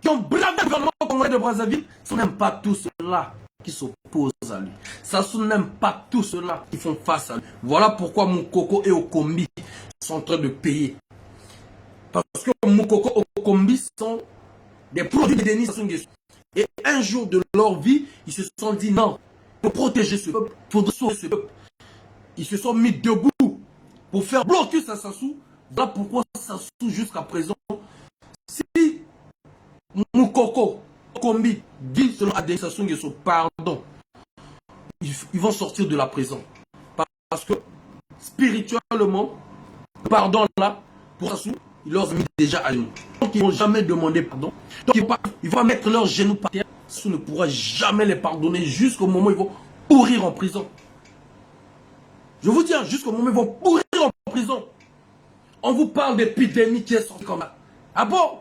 qui ont bravé le gouvernement congolais de Brazzaville? Ce n'est pas tout cela qui s'opposent à lui. Sassou n'aime pas tout cela qui font face à lui. Voilà pourquoi Moukoko et Okombi sont en train de payer. Parce que Moukoko et Okombi sont des produits de Denis Sassou Nguesso. Et un jour de leur vie, ils se sont dit non, pour protéger ce peuple, pour sauver ce peuple. Ils se sont mis debout pour faire blocus à Sassou. Voilà pourquoi Sassou, jusqu'à présent, si Moukoko, Okombi dit selon Denis Sassou Nguesso, pardon, ils vont sortir de la prison. Parce que spirituellement, pardon là, pour Sassou, ils leur ont mis déjà à genoux. Donc ils ne vont jamais demander pardon. Donc ils vont mettre leurs genoux par terre. Sassou ne pourra jamais les pardonner jusqu'au moment où ils vont pourrir en prison. Je vous dis, jusqu'au moment où ils vont pourrir en prison. On vous parle d'épidémie qui est sortie comme ça. Ah bon?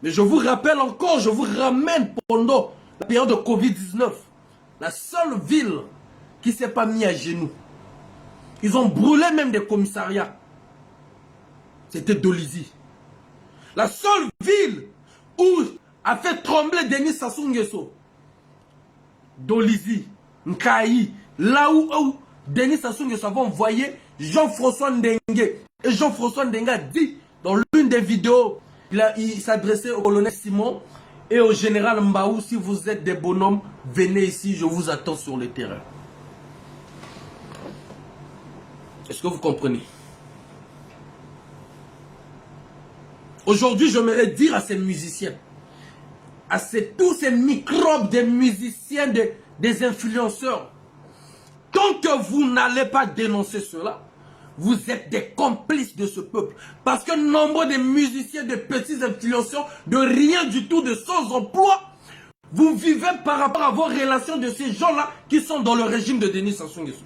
Mais je vous rappelle encore, je vous ramène pendant la période de Covid-19. La seule ville qui ne s'est pas mise à genoux. Ils ont brûlé même des commissariats. C'était Dolisie. La seule ville où a fait trembler Denis Sassou Nguesso. Dolisie, Nkayi, là où Denis Sassou Nguesso avait envoyé Jean-François Ndengue. Et Jean-François Ndengue a dit dans l'une des vidéos, il s'adressait au colonel Simon et au général Mbaou, si vous êtes des bonhommes, venez ici, je vous attends sur le terrain. Est-ce que vous comprenez? Aujourd'hui, j'aimerais dire à ces musiciens, à tous ces microbes des musiciens, des influenceurs, tant que vous n'allez pas dénoncer cela, vous êtes des complices de ce peuple. Parce que nombre de musiciens, de petits influenceurs, de rien du tout, de sans emploi, vous vivez par rapport à vos relations de ces gens-là qui sont dans le régime de Denis Sassou Nguesso.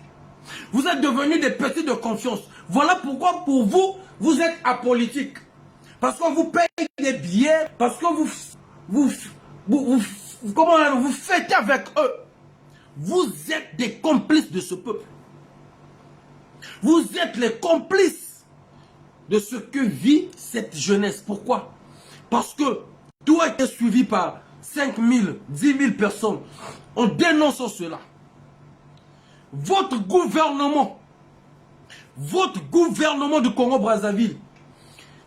Vous êtes devenus des petits de confiance. Voilà pourquoi pour vous, vous êtes apolitique. Parce qu'on vous paye des billets, parce que vous fêtez avec eux. Vous êtes des complices de ce peuple. Vous êtes les complices de ce que vit cette jeunesse. Pourquoi? Parce que tout a été suivi par 5 000, 10 000 personnes. En dénonçant cela, votre gouvernement du Congo-Brazzaville,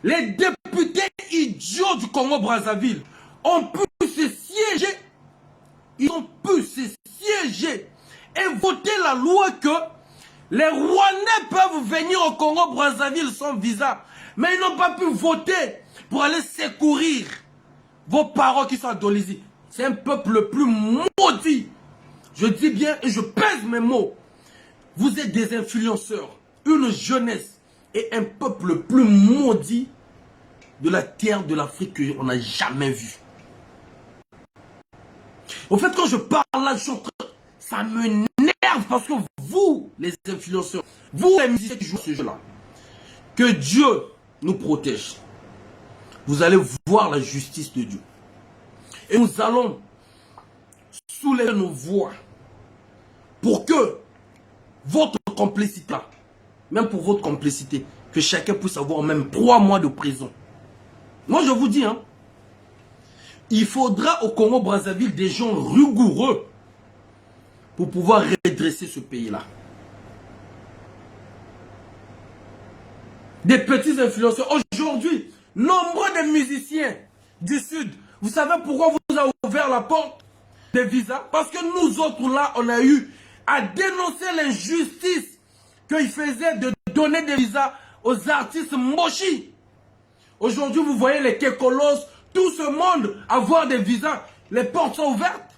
les députés idiots du Congo-Brazzaville ont pu se siéger. Ils ont pu se siéger et voter la loi que les Rwandais peuvent venir au Congo-Brazzaville sans visa. Mais ils n'ont pas pu voter pour aller secourir vos parents qui sont à Dolisie. C'est un peuple le plus maudit. Je dis bien et je pèse mes mots. Vous êtes des influenceurs, une jeunesse et un peuple le plus maudit de la terre de l'Afrique qu'on n'a jamais vu. Au fait, quand je parle là, ça me nerve parce que vous, les influenceurs, vous, les musiciens qui jouent ce jeu-là, que Dieu nous protège. Vous allez voir la justice de Dieu. Et nous allons soulever nos voix pour que votre complicité, même pour votre complicité, que chacun puisse avoir même 3 mois de prison. Moi, je vous dis, hein, il faudra au Congo-Brazzaville des gens rigoureux pour pouvoir redresser ce pays-là. Des petits influenceurs. Aujourd'hui, nombreux de musiciens du Sud, vous savez pourquoi vous avez ouvert la porte des visas? Parce que nous autres là, on a eu à dénoncer l'injustice qu'ils faisaient de donner des visas aux artistes mochis. Aujourd'hui, vous voyez les Kekolos, tout ce monde avoir des visas, les portes sont ouvertes.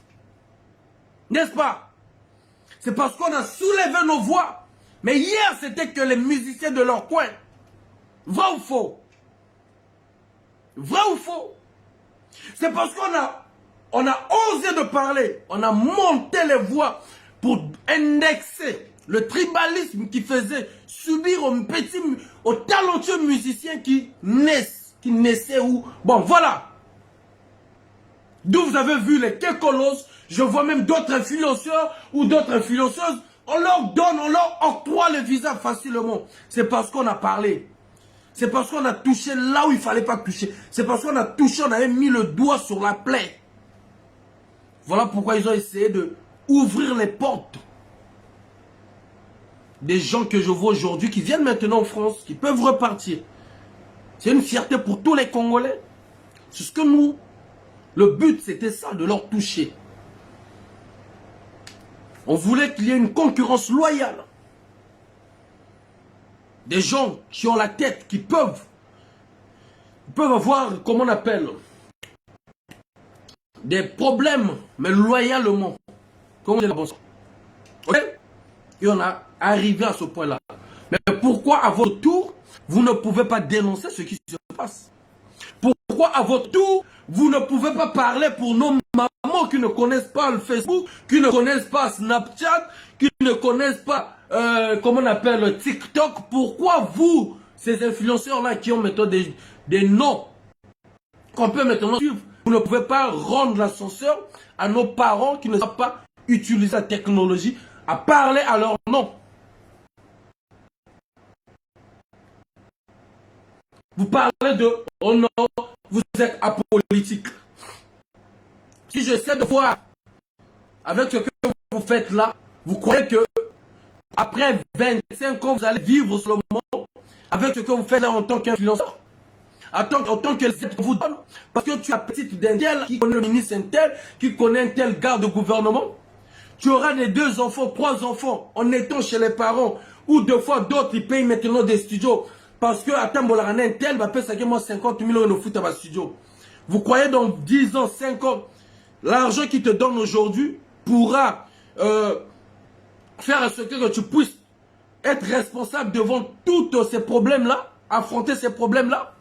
N'est-ce pas? C'est parce qu'on a soulevé nos voix. Mais hier, c'était que les musiciens de leur coin. Vrai ou faux? Vrai ou faux? C'est parce qu'on a osé de parler. On a monté les voix pour indexer le tribalisme qui faisait subir aux talentueux musiciens qui naissaient où. Bon, voilà. D'où vous avez vu les Kekolos, je vois même d'autres influenceurs ou d'autres influenceuses, on leur donne, on leur octroie le visa facilement. C'est parce qu'on a parlé. C'est parce qu'on a touché là où il ne fallait pas toucher. C'est parce qu'on a touché, on avait mis le doigt sur la plaie. Voilà pourquoi ils ont essayé de ouvrir les portes. Des gens que je vois aujourd'hui qui viennent maintenant en France, qui peuvent repartir. C'est une fierté pour tous les Congolais. C'est ce que nous, le but c'était ça, de leur toucher. On voulait qu'il y ait une concurrence loyale. Des gens qui ont la tête, qui peuvent avoir, comment on appelle, des problèmes, mais loyalement. Comment on dit la bonne. Ok? Et on a arrivé à ce point-là. Mais pourquoi à votre tour, vous ne pouvez pas dénoncer ce qui se passe? Pourquoi Pourquoi à votre tour, vous ne pouvez pas parler pour nos mamans qui ne connaissent pas le Facebook, qui ne connaissent pas Snapchat, qui ne connaissent pas, comment on appelle, le TikTok? Pourquoi vous, ces influenceurs-là qui ont maintenant des noms qu'on peut maintenant suivre, vous ne pouvez pas rendre l'ascenseur à nos parents qui ne savent pas utiliser la technologie à parler à leur nom? Vous parlez de « oh non, vous êtes apolitique ». Si j'essaie de voir avec ce que vous faites là, vous croyez que après 25 ans, vous allez vivre sur le monde avec ce que vous faites là en tant qu'influenceur, en tant que les vous donnent, parce que tu as petite d'un tel qui connaît le ministre un tel, qui connaît un tel garde de gouvernement. Tu auras des 2 enfants, 3 enfants en étant chez les parents, ou 2 fois d'autres, ils payent maintenant des studios. Parce que, attends, un tel va payer 50 000 euros de foot à ma studio. Vous croyez dans 10 ans, 5 ans, l'argent qu'ils te donnent aujourd'hui pourra faire ce que tu puisses être responsable devant tous ces problèmes-là, affronter ces problèmes-là?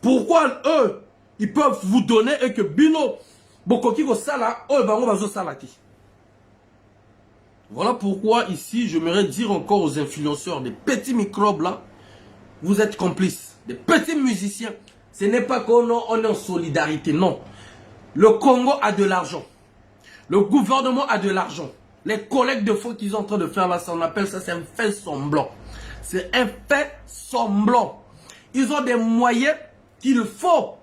Pourquoi eux, ils peuvent vous donner et que Bino, Bokoki go sala, eux, bango bazo salati. Voilà pourquoi ici, j'aimerais dire encore aux influenceurs, des petits microbes là, vous êtes complices, des petits musiciens. Ce n'est pas qu'on est en solidarité, non. Le Congo a de l'argent. Le gouvernement a de l'argent. Les collègues de faux qu'ils sont en train de faire là, ça on appelle ça, c'est un fait semblant. C'est un fait semblant. Ils ont des moyens qu'il faut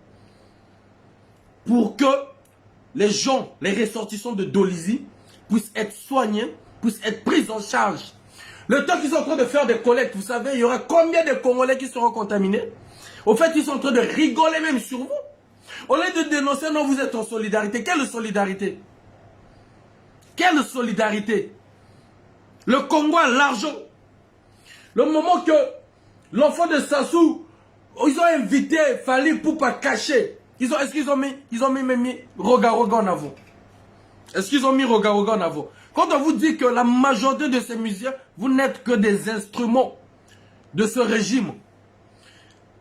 pour que les gens, les ressortissants de Dolisie puissent être soignés, puissent être pris en charge. Le temps qu'ils sont en train de faire des collectes, vous savez, il y aura combien de Congolais qui seront contaminés? Au fait, ils sont en train de rigoler même sur vous. Au lieu de dénoncer, non, vous êtes en solidarité. Quelle solidarité? Quelle solidarité? Le Congo a l'argent. Le moment que l'enfant de Sassou, ils ont invité Fally Ipupa caché. Est-ce qu'ils ont mis Roga en avant? Est-ce qu'ils ont mis Roga en avant? Quand on vous dit que la majorité de ces musiciens, vous n'êtes que des instruments de ce régime.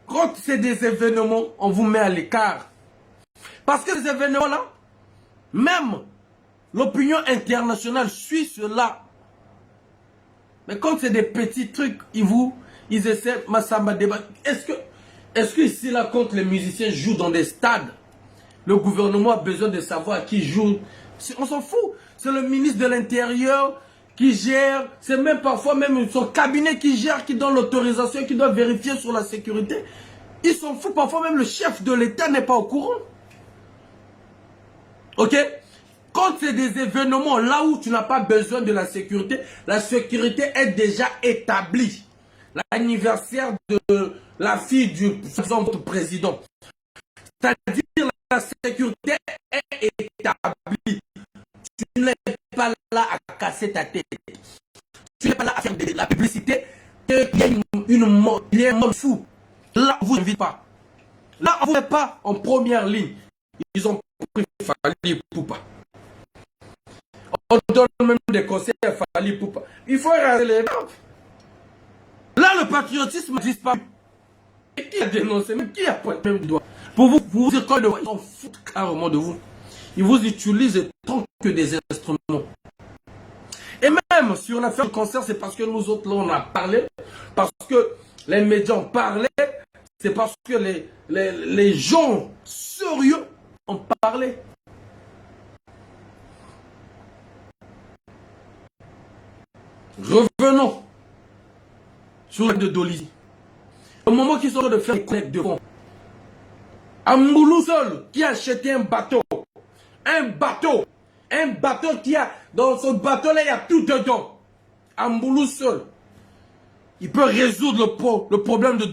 Quand c'est des événements, on vous met à l'écart. Parce que ces événements-là, même l'opinion internationale suit cela. Mais quand c'est des petits trucs, ils essaient, Massamba débat. Est-ce que ici, là, quand les musiciens jouent dans des stades, le gouvernement a besoin de savoir qui joue? On s'en fout. C'est le ministre de l'Intérieur qui gère. C'est même parfois même son cabinet qui gère, qui donne l'autorisation, qui doit vérifier sur la sécurité. Ils s'en foutent. Parfois même le chef de l'État n'est pas au courant. Ok? Quand c'est des événements là où tu n'as pas besoin de la sécurité est déjà établie. L'anniversaire de la fille du président. C'est-à-dire la sécurité est établie. Tu n'es pas là à casser ta tête. Tu n'es pas là à faire de la publicité. Il y a un monde fou. Là, on ne vous invite pas. Là, on ne vous met pas en première ligne. Ils ont pris Fally Ipupa. On donne même des conseils à Fally Ipupa. Il faut raser les lampes. Là, le patriotisme a disparu. Et qui a dénoncé, même qui a pointé du doigt? Pour vous dire quoi de vous, ils s'en foutent carrément de vous. Ils vous utilisent tant que des instruments. Et même si on a fait le concert, c'est parce que nous autres, là, on a parlé. Parce que les médias ont parlé. C'est parce que les gens sérieux ont parlé. Revenons sur le de Dolisie. Au moment qu'ils sont en train de faire les collectes de fonds, Amboulou seul qui a acheté un bateau qui a, dans son bateau là, il y a tout dedans. Amboulou seul, il peut résoudre le problème de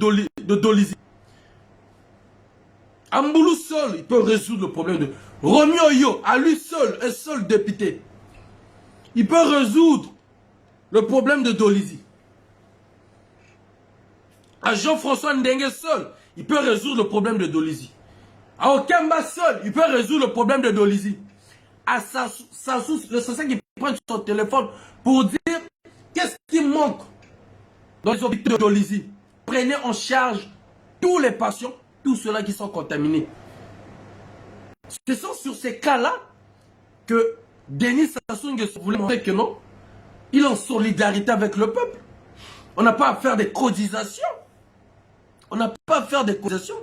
Dolisie. Amboulou seul, il peut résoudre le problème de Romeo Yo, à lui seul, un seul député. Il peut résoudre le problème de Dolisie. À Jean-François Ndengue seul, il peut résoudre le problème de Dolisie. À Okamba seul, il peut résoudre le problème de Dolisie. À Sassou, le Sassou qui prend son téléphone pour dire qu'est-ce qui manque dans les hôpitaux de Dolisie. Prenez en charge tous les patients tous ceux-là qui sont contaminés. Ce sont sur ces cas-là que Denis Sassou Nguesso voulait montrer que non, il est en solidarité avec le peuple. On n'a pas à faire des cotisations. On n'a pas à faire des cotisations.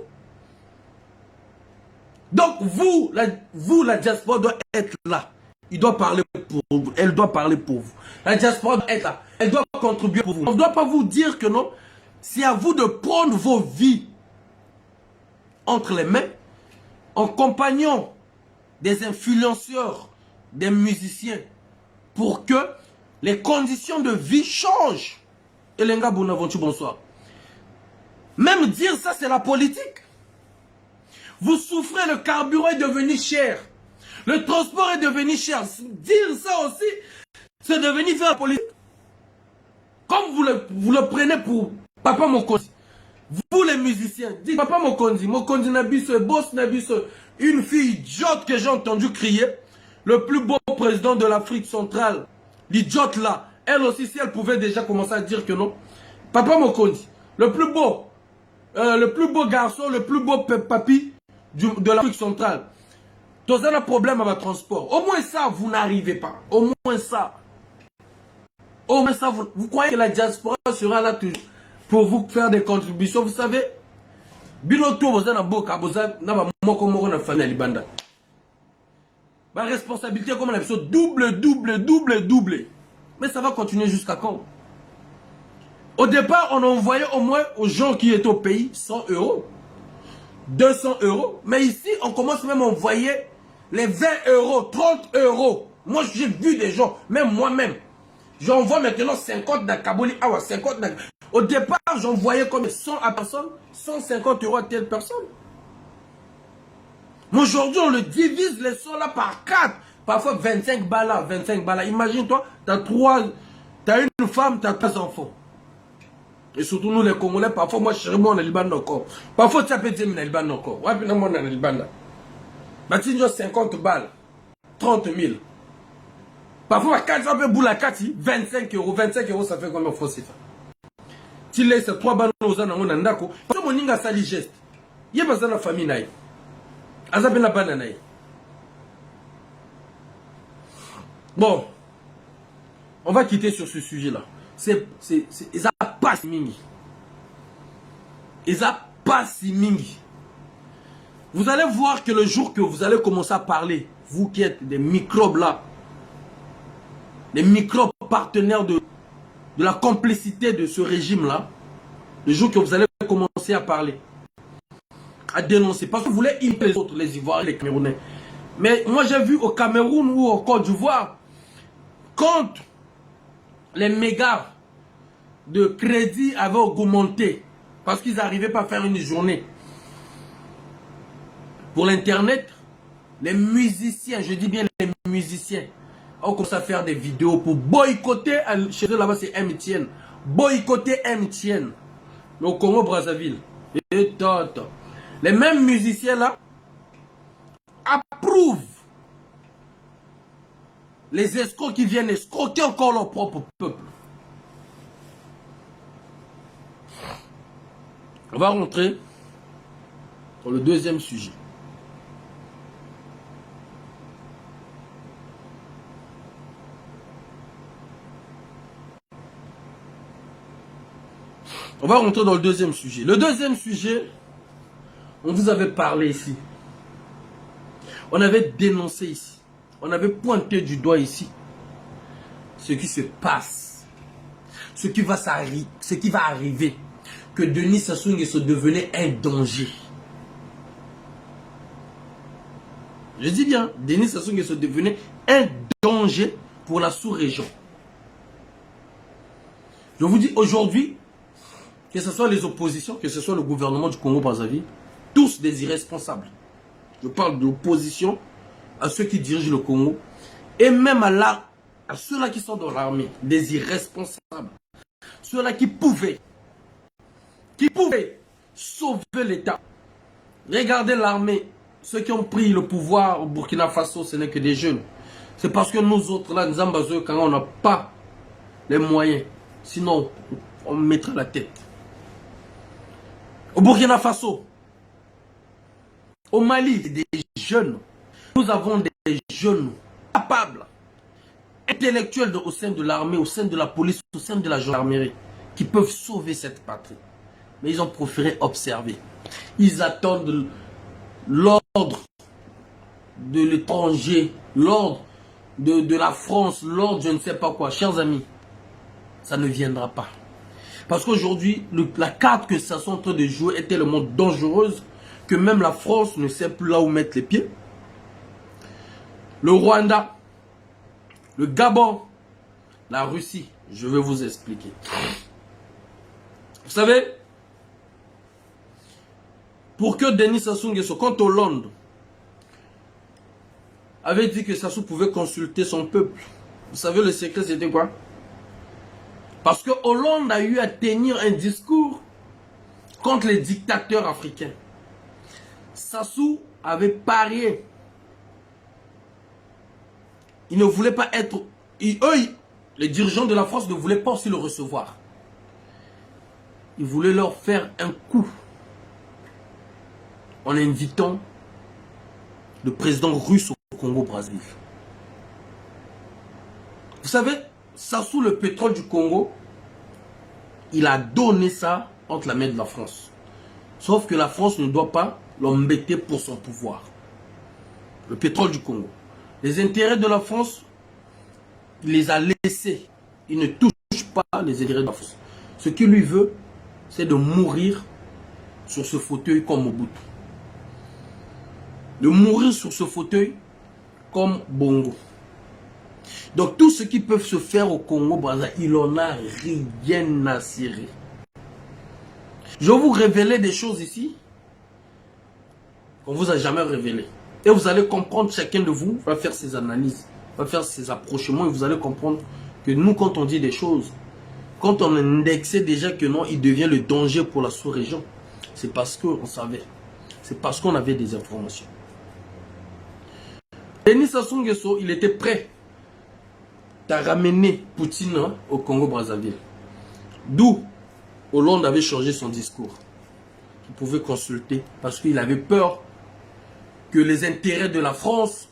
Donc vous, la diaspora doit être là. Il doit parler pour vous. Elle doit parler pour vous. La diaspora doit être là. Elle doit contribuer pour vous. On ne doit pas vous dire que non. C'est à vous de prendre vos vies entre les mains en compagnon des influenceurs, des musiciens, pour que les conditions de vie changent. Elenga Bonaventure, bonsoir. Même dire ça, c'est la politique. Vous souffrez, le carburant est devenu cher. Le transport est devenu cher. Dire ça aussi, c'est devenu faire la politique. Comme vous le prenez pour Papa Mokonzi. Vous les musiciens, dites Papa Mokonzi, Mokonzi Nabiso, Boss Nabiso, une fille idiote que j'ai entendu crier, le plus beau président de l'Afrique centrale, l'idiote là, elle aussi, si elle pouvait déjà commencer à dire que non. Papa Mokonzi, le plus beau garçon, le plus beau papi de l'Afrique centrale. Tous un problème avec le transport. Au moins ça, vous n'arrivez pas. Au moins ça. Au moins ça, vous croyez que la diaspora sera là toujours pour vous faire des contributions. Vous savez, Binoto, vous avez un famille. Ma responsabilité, comme on a dit, double. Mais ça va continuer jusqu'à quand? Au départ, on envoyait au moins aux gens qui étaient au pays 100 €, 200 €. Mais ici, on commence même à envoyer les 20 €, 30 €. Moi, j'ai vu des gens, même moi-même. J'envoie maintenant 50 dans Kabouli, 50 dans... Au départ, j'envoyais comme 100 à personne, 150 € à telle personne. Mais aujourd'hui, on le divise les sons là par 4. Parfois 25 balles là, 25 balles là. Imagine-toi, t'as une femme, t'as 3 enfants. Et surtout nous les Congolais, parfois moi je suis en Liban encore. Parfois tu peux dire en Liban encore. Ouais, puis non, moi en Liban là. Bah tu dis 50 balles, 30 000. Parfois 4 peu boule à 4, 25 €. 25 € ça fait combien de fois c'est ça? Tu laisses 3 balles aux gens dans ndako. Parce que mon ninga sali geste. Il y a pas ça dans la famille naïe. Azabe la banane. Bon, on va quitter sur ce sujet-là. Ils a pas si mingi. Ils a pas si mingi. Vous allez voir que le jour que vous allez commencer à parler, vous qui êtes des microbes là, des microbes partenaires de la complicité de ce régime-là, le jour que vous allez commencer à parler, à dénoncer, parce que vous voulez imposer les autres, les Ivoiriens, les Camerounais. Mais moi j'ai vu au Cameroun ou au Côte d'Ivoire, quand les mégas de crédit avaient augmenté, parce qu'ils n'arrivaient pas à faire une journée pour l'internet, les musiciens, je dis bien les musiciens, ont commencé à faire des vidéos pour boycotter, chez eux là-bas c'est MTN, boycotter MTN, mais au Congo Brazzaville. Et les mêmes musiciens là approuvent les escrocs qui viennent escroquer encore leur propre peuple. On va rentrer dans le deuxième sujet. On va rentrer dans le deuxième sujet. Le deuxième sujet, on vous avait parlé ici. On avait dénoncé ici. On avait pointé du doigt ici ce qui se passe. Ce qui va arriver. Que Denis Sassou Nguesso devenait un danger. Je dis bien, Denis Sassou Nguesso devenait un danger pour la sous-région. Je vous dis aujourd'hui, que ce soit les oppositions, que ce soit le gouvernement du Congo-Brazzaville, tous des irresponsables. Je parle de l'opposition à ceux qui dirigent le Congo et même à ceux-là qui sont dans l'armée, des irresponsables. Ceux-là qui pouvaient sauver l'État. Regardez l'armée, ceux qui ont pris le pouvoir au Burkina Faso, ce n'est que des jeunes. C'est parce que nous autres, là, quand on n'a pas les moyens, sinon on mettra la tête. Au Burkina Faso, Au Mali, des jeunes. Nous avons des jeunes capables, intellectuels au sein de l'armée, au sein de la police, au sein de la gendarmerie, qui peuvent sauver cette patrie. Mais ils ont préféré observer. Ils attendent l'ordre de l'étranger, l'ordre de la France, l'ordre je ne sais pas quoi. Chers amis, ça ne viendra pas. Parce qu'aujourd'hui, la carte que ça sont en train de jouer est tellement dangereuse que même la France ne sait plus là où mettre les pieds. Le Rwanda, le Gabon, la Russie, je vais vous expliquer. Vous savez, pour que Denis Sassou Nguesso, quand Hollande avait dit que Sassou pouvait consulter son peuple, vous savez le secret c'était quoi? Parce que Hollande a eu à tenir un discours contre les dictateurs africains. Sassou avait parié. Il ne voulait pas être... eux, les dirigeants de la France ne voulaient pas aussi le recevoir. Ils voulaient leur faire un coup en invitant le président russe au Congo-Brazzaville. Vous savez, Sassou, le pétrole du Congo, il a donné ça entre la main de la France. Sauf que la France ne doit pas l'embêter pour son pouvoir. Le pétrole du Congo. Les intérêts de la France, il les a laissés. Il ne touche pas les intérêts de la France. Ce qu'il lui veut, c'est de mourir sur ce fauteuil comme Mobutu. De mourir sur ce fauteuil comme Bongo. Donc tout ce qui peut se faire au Congo-Brazzaville, il n'en a rien à cirer. Je vais vous révéler des choses ici qu'on ne vous a jamais révélées. Et vous allez comprendre, chacun de vous va faire ses analyses, va faire ses approchements et vous allez comprendre que nous, quand on dit des choses, quand on indexait déjà que non, il devient le danger pour la sous-région, c'est parce qu'on savait. C'est parce qu'on avait des informations. Denis Sassou Nguesso, il était prêt à ramener Poutine au Congo-Brazzaville. D'où Hollande avait changé son discours. Il pouvait consulter parce qu'il avait peur que les intérêts de la France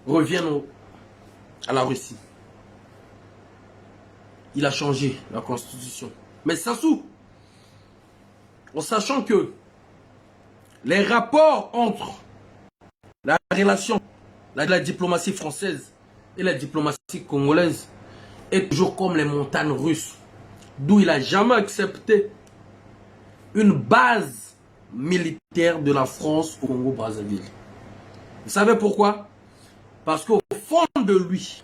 reviennent à la Russie. Il a changé la constitution. Mais Sassou, en sachant que les rapports entre la relation, la diplomatie française et la diplomatie congolaise est toujours comme les montagnes russes. D'où il n'a jamais accepté une base militaire de la France au Congo-Brazzaville. Vous savez pourquoi? Parce qu'au fond de lui,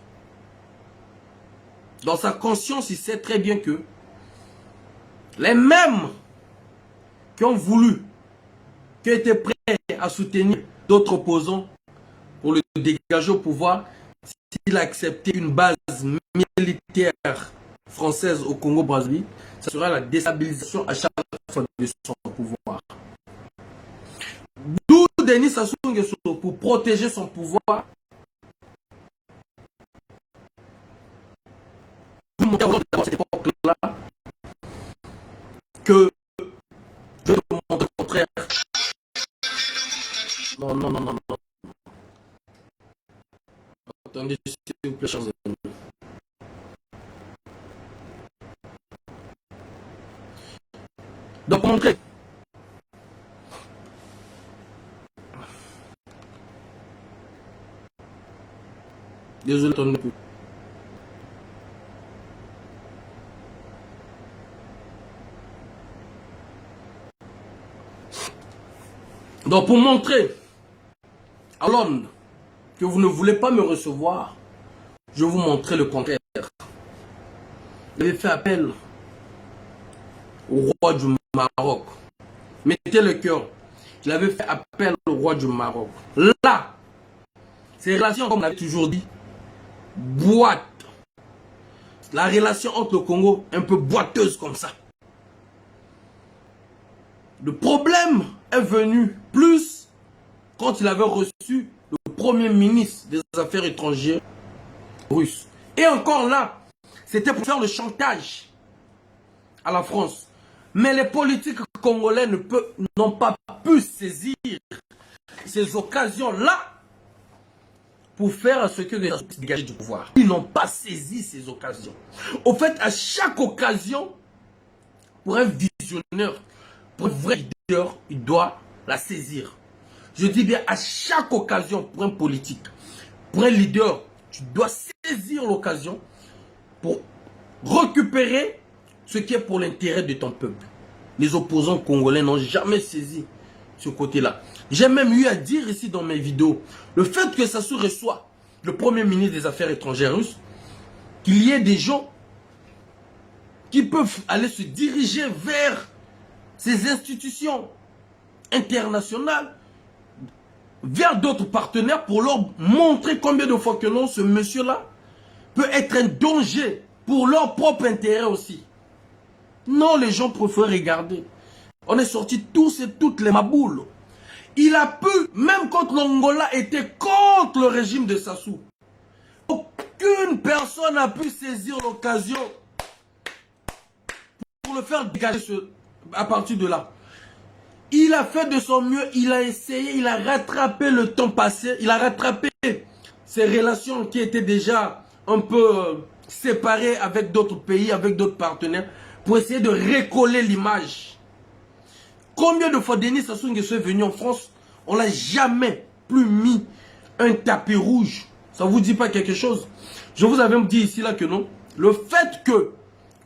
dans sa conscience, il sait très bien que les mêmes qui ont voulu, qui étaient prêts à soutenir d'autres opposants pour le dégager au pouvoir, s'il a accepté une base militaire française au Congo-Brazzaville, ça sera la déstabilisation à chaque fois de son pouvoir. D'où Denis Sassou Nguesso, pour protéger son pouvoir, vous montrez à cette époque-là que je vous montre le contraire. Non, non, non, non, non. Attendez, s'il vous plaît, chers amis. Donc, montrer. Désolé, attendez un peu. Donc, pour montrer à Hollande que vous ne voulez pas me recevoir, je vais vous montrer le contraire. Il avait fait appel au roi du Maroc. Mettez le cœur. Il avait fait appel au roi du Maroc. Là, ces relations, comme on avait toujours dit, boîte. La relation entre le Congo, un peu boiteuse comme ça. Le problème est venu plus quand il avait reçu le premier ministre des Affaires étrangères russe. Et encore là, c'était pour faire le chantage à la France. Mais les politiques Congolais n'ont pas pu saisir ces occasions-là pour faire ce que les gens puissent dégager du pouvoir. Ils n'ont pas saisi ces occasions. Au fait, à chaque occasion, pour un visionnaire, pour un vrai leader, il doit la saisir. Je dis bien à chaque occasion, pour un politique, pour un leader, tu dois saisir l'occasion pour récupérer ce qui est pour l'intérêt de ton peuple. Les opposants congolais n'ont jamais saisi ce côté-là. J'ai même eu à dire ici dans mes vidéos, le fait que Sassou reçoit le premier ministre des Affaires étrangères russe, qu'il y ait des gens qui peuvent aller se diriger vers ces institutions internationales, vers d'autres partenaires pour leur montrer combien de fois que non, ce monsieur-là peut être un danger pour leur propre intérêt aussi. Non, les gens préfèrent regarder. On est sortis tous et toutes les maboules. Il a pu, même quand l'Angola était contre le régime de Sassou, aucune personne n'a pu saisir l'occasion pour le faire dégager à partir de là. Il a fait de son mieux, il a essayé, il a rattrapé le temps passé, il a rattrapé ses relations qui étaient déjà un peu séparées avec d'autres pays, avec d'autres partenaires, pour essayer de recoller l'image. Combien de fois Denis Sassou Nguesso est venu en France, on l'a jamais plus mis un tapis rouge. Ça vous dit pas quelque chose? Je vous avais dit ici là que non. Le fait que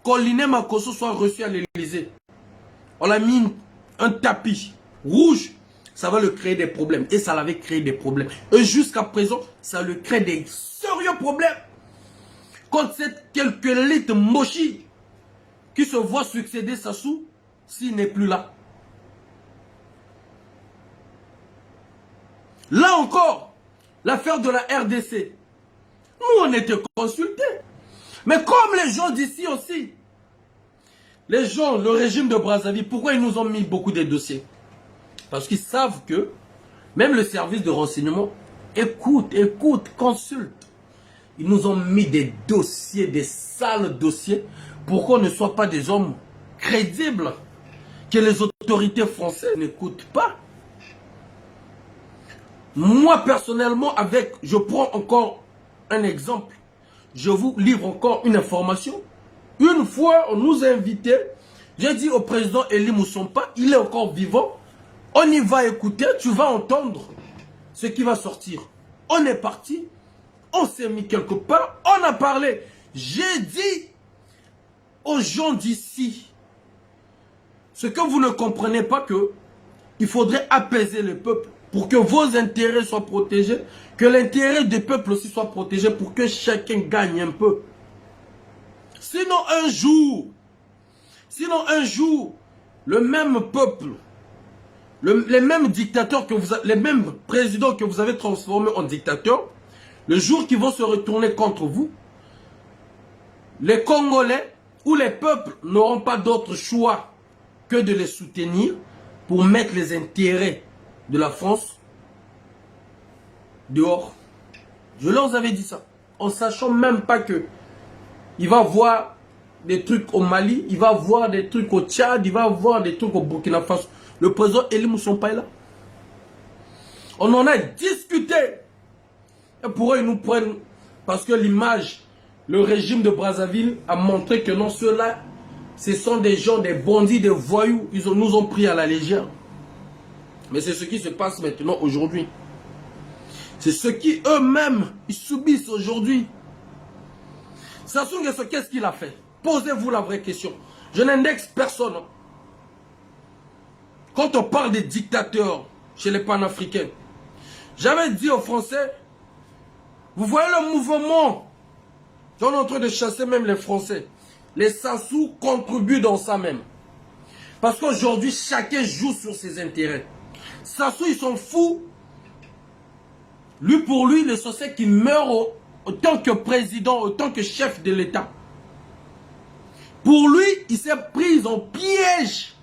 Colline Makosso soit reçu à l'Élysée, on l'a mis un tapis rouge, ça va le créer des problèmes. Et ça l'avait créé des problèmes. Et jusqu'à présent, ça le crée des sérieux problèmes. Quand cette quelques élites mochi qui se voit succéder Sassou, s'il n'est plus là. Là encore, l'affaire de la RDC. Nous, on était consultés. Mais comme les gens d'ici aussi, les gens, le régime de Brazzaville, pourquoi ils nous ont mis beaucoup de dossiers? Parce qu'ils savent que même le service de renseignement écoute, consulte. Ils nous ont mis des dossiers, des sales dossiers, pour qu'on ne soit pas des hommes crédibles, que les autorités françaises n'écoutent pas. Moi, personnellement, je prends encore un exemple. Je vous livre encore une information. Une fois, on nous a invités. J'ai dit au président Elie Moussompa, il est encore vivant. On y va écouter, tu vas entendre ce qui va sortir. On est parti. On s'est mis quelque part. On a parlé. J'ai dit aux gens d'ici, ce que vous ne comprenez pas, que il faudrait apaiser le peuple pour que vos intérêts soient protégés, que l'intérêt des peuples aussi soit protégé, pour que chacun gagne un peu. Sinon un jour, le même peuple, les mêmes dictateurs les mêmes présidents que vous avez transformés en dictateurs, le jour qu'ils vont se retourner contre vous, les Congolais ou les peuples n'auront pas d'autre choix que de les soutenir pour mettre les intérêts de la France dehors. Je leur avais dit ça, en sachant même pas que il va voir des trucs au Mali, il va voir des trucs au Tchad, il va voir des trucs au Burkina Faso. Le président Elie Moussompa est là. On en a discuté. Et pour eux, ils nous prennent, parce que l'image, le régime de Brazzaville a montré que non, ceux-là, ce sont des gens, des bandits, des voyous. Ils nous ont pris à la légère. Mais c'est ce qui se passe maintenant, aujourd'hui. C'est ce qui eux-mêmes, ils subissent aujourd'hui. Sassou Nguesso, qu'est-ce qu'il a fait? Posez-vous la vraie question. Je n'indexe personne. Quand on parle des dictateurs chez les panafricains, j'avais dit aux Français, vous voyez le mouvement, on est en train de chasser même les Français. Les Sassou contribuent dans ça même. Parce qu'aujourd'hui, chacun joue sur ses intérêts. Sassou, ils sont fous. Lui, pour lui, les Français qui meurent en tant que président, en tant que chef de l'État. Pour lui, il s'est pris en piège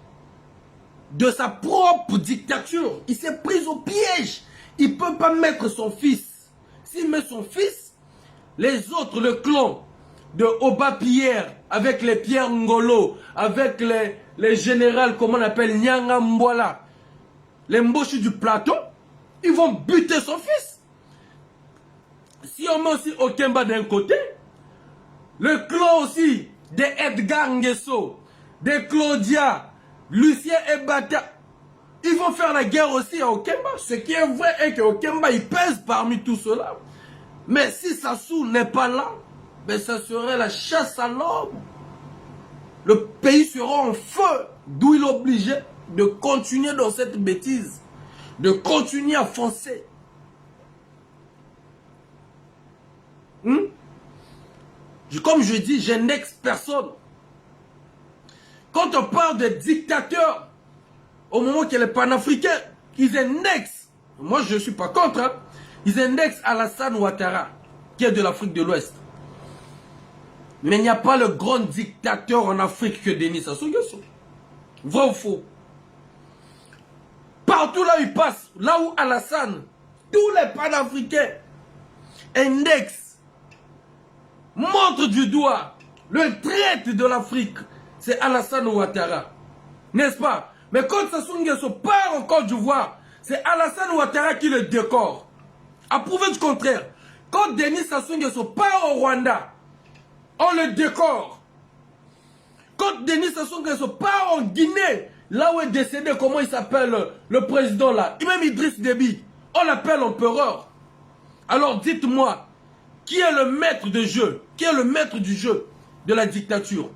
de sa propre dictature. Il s'est pris au piège. Il ne peut pas mettre son fils. S'il met son fils, les autres, le clan de Oba Pierre, avec les Pierre Ngolo, avec les généraux, comment on appelle, Nyanga Mbola, les Mboshi du plateau, ils vont buter son fils. Si on met aussi Okemba d'un côté, le clan aussi de Edgar Nguesso, de Claudia, Lucien Ebata, ils vont faire la guerre aussi à Okemba. Ce qui est vrai est que Okemba, il pèse parmi tout cela. Mais si Sassou n'est pas là, ben ça serait la chasse à l'homme. Le pays sera en feu, d'où il est obligé de continuer dans cette bêtise, de continuer à foncer. Comme je dis, je n'ex personne. Quand on parle de dictateurs, au moment que les panafricains, ils indexent, moi je ne suis pas contre, hein, ils indexent Alassane Ouattara, qui est de l'Afrique de l'Ouest. Mais il n'y a pas le grand dictateur en Afrique que Denis Sassou Nguesso. Vrai ou faux? Partout là où il passe, là où Alassane, tous les panafricains indexent, montrent du doigt le traître de l'Afrique, c'est Alassane Ouattara. N'est-ce pas? Mais quand Sassou Nguesso part en Côte d'Ivoire, c'est Alassane Ouattara qui le décore. À prouver du contraire. Quand Denis Sassou Nguesso part au Rwanda, on le décore. Quand Denis Sassou Nguesso part en Guinée, là où est décédé, comment il s'appelle, le président là, et même Idriss Déby, on l'appelle empereur. Alors dites-moi, qui est le maître de jeu? Qui est le maître du jeu de la dictature?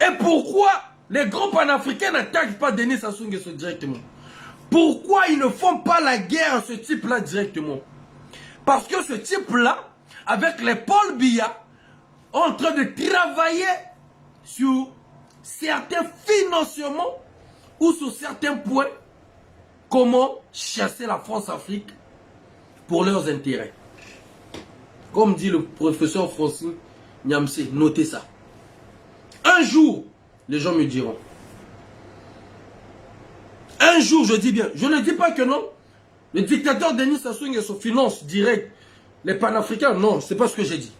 Et pourquoi les grands panafricains n'attaquent pas Denis Sassou Nguesso directement? Pourquoi ils ne font pas la guerre à ce type-là directement? Parce que ce type-là, avec les Paul Biya, est en train de travailler sur certains financements ou sur certains points, comment chasser la France-Afrique pour leurs intérêts. Comme dit le professeur Francine Niamsé, notez ça. Un jour, les gens me diront. Un jour, je dis bien, je ne dis pas que non. Le dictateur Denis Sassou Nguesso finance direct les panafricains. Non, c'est pas ce que j'ai dit.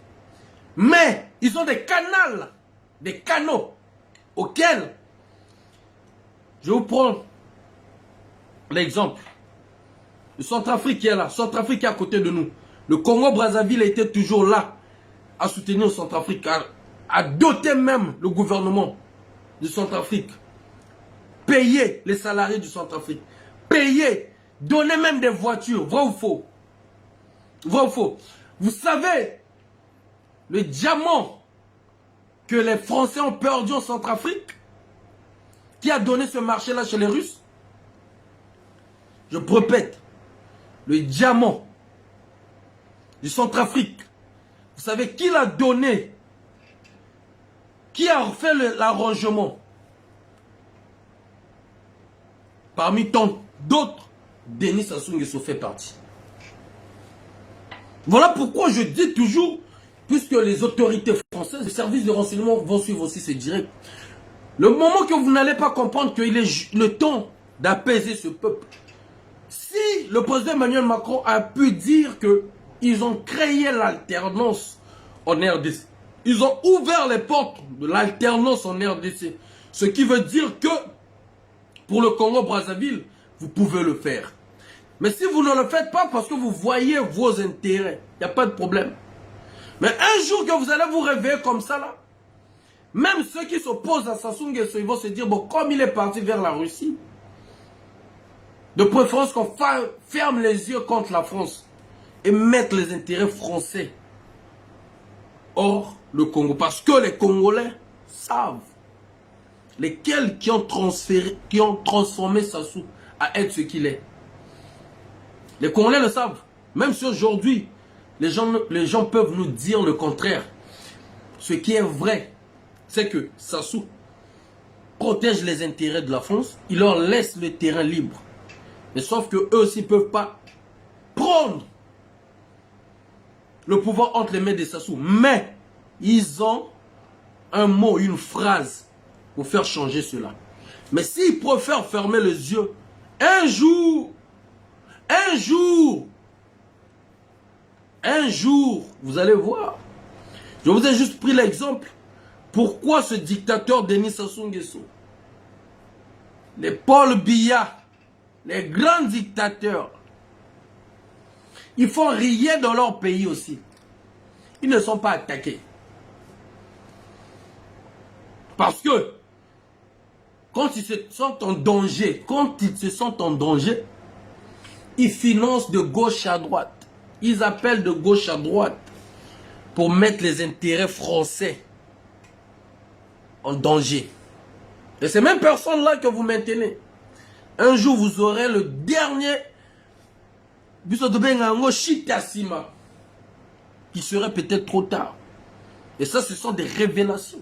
Mais ils ont des canaux auxquels je vous prends l'exemple. Le Centrafrique qui est là, Centrafrique qui est à côté de nous. Le Congo-Brazzaville était toujours là à soutenir le Centrafrique, à doter même le gouvernement du Centrafrique. Payer les salariés du Centrafrique. Payer, donner même des voitures. Vrai ou faux? Vrai ou faux? Vous savez, le diamant que les Français ont perdu en Centrafrique, qui a donné ce marché-là chez les Russes? Je répète, le diamant du Centrafrique, vous savez qui l'a donné? Qui a fait l'arrangement? Parmi tant d'autres, Denis Sassou Nguesso fait partie. Voilà pourquoi je dis toujours, puisque les autorités françaises, les services de renseignement vont suivre aussi ces directs. Le moment que vous n'allez pas comprendre qu'il est le temps d'apaiser ce peuple. Si le président Emmanuel Macron a pu dire qu'ils ont créé l'alternance en RDC, ils ont ouvert les portes de l'alternance en RDC, ce qui veut dire que pour le Congo-Brazzaville, vous pouvez le faire. Mais si vous ne le faites pas parce que vous voyez vos intérêts, il n'y a pas de problème. Mais un jour que vous allez vous réveiller comme ça là, même ceux qui s'opposent à Sassou Nguesso, ils vont se dire, bon, comme il est parti vers la Russie, de préférence qu'on ferme les yeux contre la France et mette les intérêts français hors le Congo. Parce que les Congolais savent lesquels qui ont transformé Sassou à être ce qu'il est. Les Congolais le savent. Même si aujourd'hui, les gens peuvent nous dire le contraire. Ce qui est vrai, c'est que Sassou protège les intérêts de la France. Il leur laisse le terrain libre. Mais sauf que eux aussi ne peuvent pas prendre le pouvoir entre les mains de Sassou. Mais ils ont un mot, une phrase pour faire changer cela. Mais s'ils préfèrent fermer les yeux, un jour, vous allez voir. Je vous ai juste pris l'exemple Pourquoi ce dictateur Denis Sassou Nguesso, les Paul Biya, les grands dictateurs, ils font rien dans leur pays aussi. Ils ne sont pas attaqués. Parce que quand ils se sentent en danger, ils financent de gauche à droite. Ils appellent de gauche à droite pour mettre les intérêts français en danger. Et ces mêmes personnes-là que vous maintenez, un jour vous aurez le dernier qui serait peut-être trop tard. Et ça, ce sont des révélations.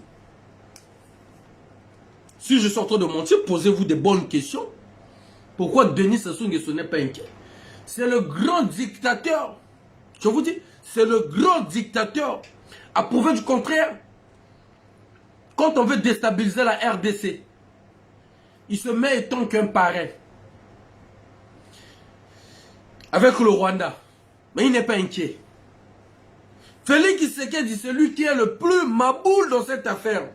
Si je suis en train de mentir, posez-vous des bonnes questions. Pourquoi Denis Sassou Nguesso n'est pas inquiet? C'est le grand dictateur. Je vous dis, c'est le grand dictateur. À prouver du contraire, quand on veut déstabiliser la RDC, il se met étant qu'un parrain. Avec le Rwanda. Mais il n'est pas inquiet. Félix Tshisekedi, c'est lui qui est le plus maboule dans cette affaire.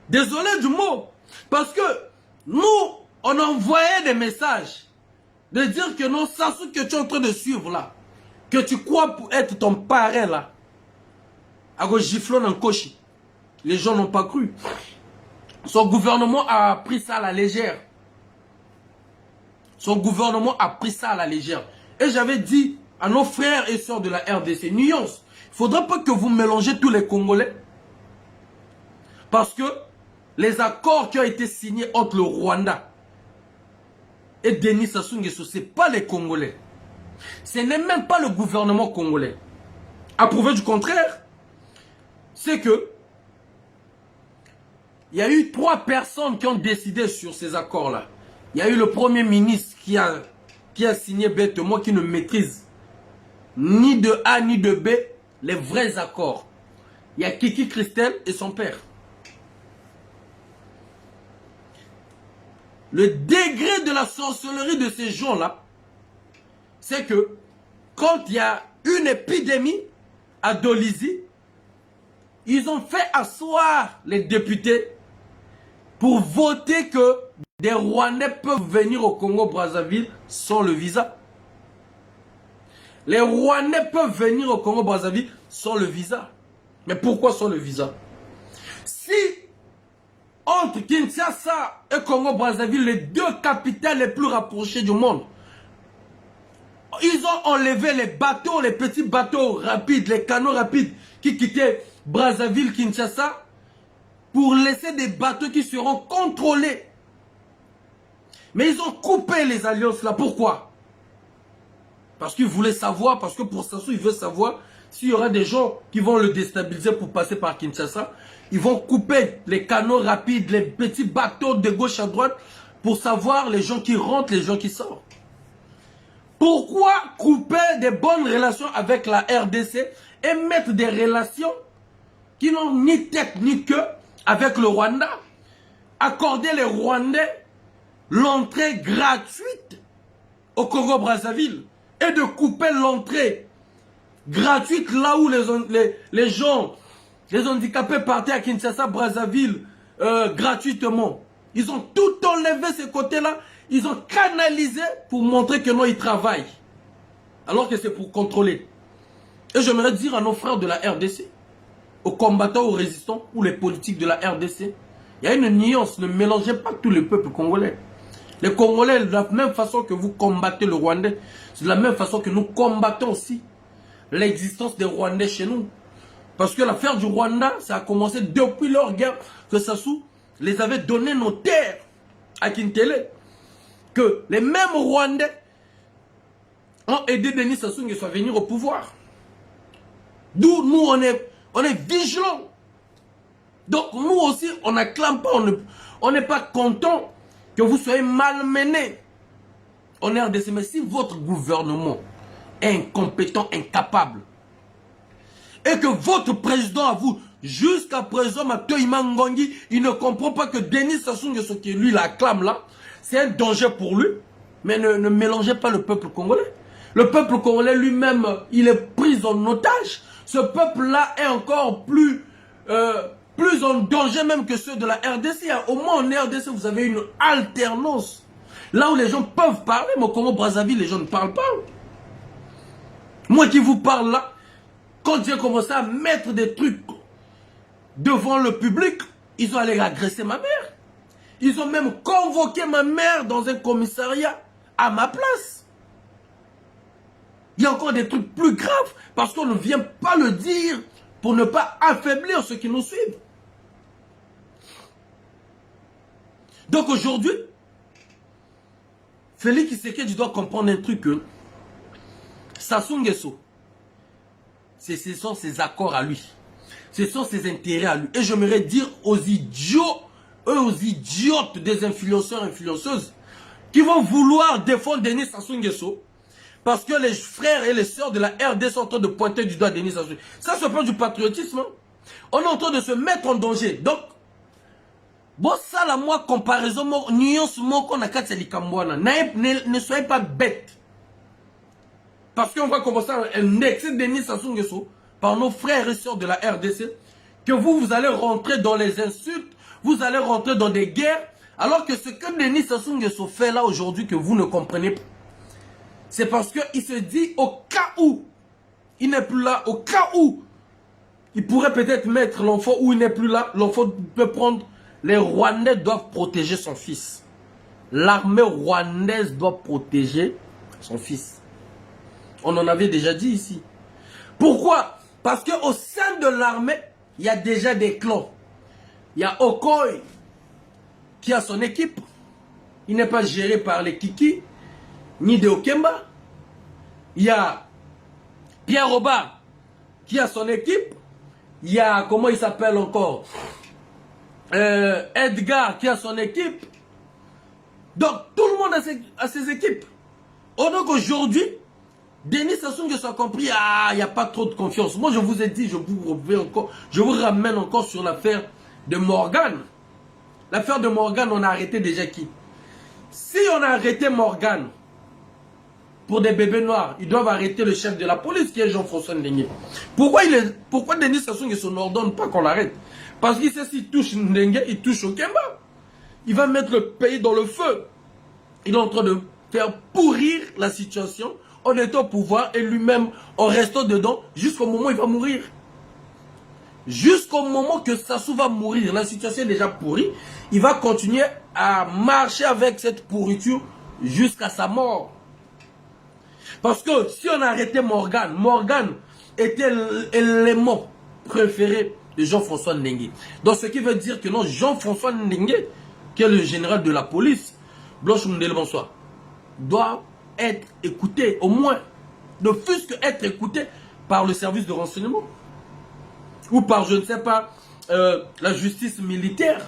Désolé du mot. Parce que nous, on envoyait des messages de dire que non, Sassou que tu es en train de suivre là, que tu crois pour être ton parrain là, à gauche giflon en cochi. Les gens n'ont pas cru. Son gouvernement a pris ça à la légère. Son gouvernement a pris ça à la légère. Et j'avais dit à nos frères et sœurs de la RDC, nuance, il ne faudra pas que vous mélangez tous les Congolais. Parce que les accords qui ont été signés entre le Rwanda et Denis Sassou Nguesso, ce n'est pas les Congolais. Ce n'est même pas le gouvernement congolais. À prouver du contraire, c'est que il y a eu 3 personnes qui ont décidé sur ces accords-là. Il y a eu le Premier ministre qui a signé bêtement, qui ne maîtrise ni de A ni de B les vrais accords. Il y a Kiki Christelle et son père. Le degré de la sorcellerie de ces gens-là, c'est que quand il y a une épidémie à Dolisie, ils ont fait asseoir les députés pour voter que des Rwandais peuvent venir au Congo-Brazzaville sans le visa. Les Rwandais peuvent venir au Congo-Brazzaville sans le visa. Mais pourquoi sans le visa? Si entre Kinshasa et Congo-Brazzaville, les 2 capitales les plus rapprochées du monde, ils ont enlevé les bateaux, les petits bateaux rapides, les canaux rapides qui quittaient Brazzaville, Kinshasa, pour laisser des bateaux qui seront contrôlés. Mais ils ont coupé les alliances là. Pourquoi? Parce qu'ils voulaient savoir, parce que pour Sassou, il veut savoir s'il y aura des gens qui vont le déstabiliser pour passer par Kinshasa. Ils vont couper les canaux rapides, les petits bateaux de gauche à droite pour savoir les gens qui rentrent, les gens qui sortent. Pourquoi couper des bonnes relations avec la RDC et mettre des relations qui n'ont ni tête ni queue avec le Rwanda? Accorder les Rwandais l'entrée gratuite au Congo-Brazzaville et de couper l'entrée gratuite là où les gens, les handicapés partaient à Kinshasa, Brazzaville gratuitement. Ils ont tout enlevé ce côté-là. Ils ont canalisé pour montrer que non, ils travaillent. Alors que c'est pour contrôler. Et j'aimerais dire à nos frères de la RDC, aux combattants, aux résistants, ou les politiques de la RDC, il y a une nuance, ne mélangez pas tous les peuples congolais. Les Congolais, de la même façon que vous combattez le Rwandais, c'est de la même façon que nous combattons aussi l'existence des Rwandais chez nous. Parce que l'affaire du Rwanda, ça a commencé depuis leur guerre, que Sassou les avait donné nos terres à Kintele. Que les mêmes Rwandais ont aidé Denis Sassou Nguesso à venir au pouvoir. D'où nous, on est vigilants. Donc nous aussi, on n'acclame pas, on n'est pas content que vous soyez malmenés en RDC. Mais si votre gouvernement est incompétent, incapable, et que votre président à vous, jusqu'à présent, Mathieu Imangongi, il ne comprend pas que Denis Sassou Nguesso, qui lui l'acclame là, c'est un danger pour lui. Mais ne mélangez pas le peuple congolais. Le peuple congolais lui-même, il est pris en otage. Ce peuple-là est encore plus plus en danger même que ceux de la RDC. Au moins en RDC, vous avez une alternance. Là où les gens peuvent parler, mais au Congo-Brazzaville, les gens ne parlent pas. Moi qui vous parle là, quand j'ai commencé à mettre des trucs devant le public, ils ont allé agresser ma mère. Ils ont même convoqué ma mère dans un commissariat à ma place. Il y a encore des trucs plus graves parce qu'on ne vient pas le dire pour ne pas affaiblir ceux qui nous suivent. Donc aujourd'hui, Félix Tshisekedi doit comprendre un truc que Sassou Nguesso, ce sont ses accords à lui. Ce sont ses intérêts à lui. Et j'aimerais dire aux idiots, aux idiotes des influenceurs et influenceuses qui vont vouloir défendre Denis Sassou Nguesso parce que les frères et les sœurs de la RD sont en train de pointer du doigt Denis Sassou Nguesso. Ça, c'est pas du patriotisme. Hein? On est en train de se mettre en danger. Donc, bon, ça, la moi, comparaison, nuance, qu'on a quatre likamboana. Ne soyez pas bêtes. Parce qu'on va commencer à indexer Denis Sassou Nguesso par nos frères et sœurs de la RDC, que vous allez rentrer dans les insultes, vous allez rentrer dans des guerres, alors que ce que Denis Sassou Nguesso fait là aujourd'hui que vous ne comprenez pas, c'est parce qu'il se dit au cas où il n'est plus là, au cas où il pourrait peut-être mettre l'enfant où il n'est plus là, l'enfant peut prendre. Les Rwandais doivent protéger son fils. L'armée rwandaise doit protéger son fils. On en avait déjà dit ici. Pourquoi? Parce qu'au sein de l'armée, il y a déjà des clans. Il y a Okoy qui a son équipe. Il n'est pas géré par les Kiki, ni de Okemba. Il y a Pierre Robert qui a son équipe. Il y a, comment il s'appelle encore, Edgar qui a son équipe. Donc tout le monde a ses équipes. Donc aujourd'hui, Denis Sassou Nguesso a compris, il n'y a pas trop de confiance. Moi je vous ai dit, je vous ramène encore sur l'affaire de Morgan. L'affaire de Morgan, on a arrêté déjà qui? Si on a arrêté Morgan pour des bébés noirs, ils doivent arrêter le chef de la police qui est Jean-François Ndenge. Pourquoi Denis Sassou Nguesso n'ordonne pas qu'on l'arrête? Parce qu'il sait s'il touche Ndenge, il touche Okemba. Il va mettre le pays dans le feu. Il est en train de faire pourrir la situation en étant au pouvoir et lui-même en restant dedans jusqu'au moment où il va mourir. Jusqu'au moment que Sassou va mourir, la situation est déjà pourrie. Il va continuer à marcher avec cette pourriture jusqu'à sa mort. Parce que si on arrêtait Morgan, Morgan était l'élément préféré de Jean-François Ndenge. Donc ce qui veut dire que non, Jean-François Ndenge, qui est le général de la police, Blanche Mundele Bonsoir, doit être écouté, au moins, ne fût-ce qu'être écouté par le service de renseignement. Ou par, je ne sais pas, la justice militaire.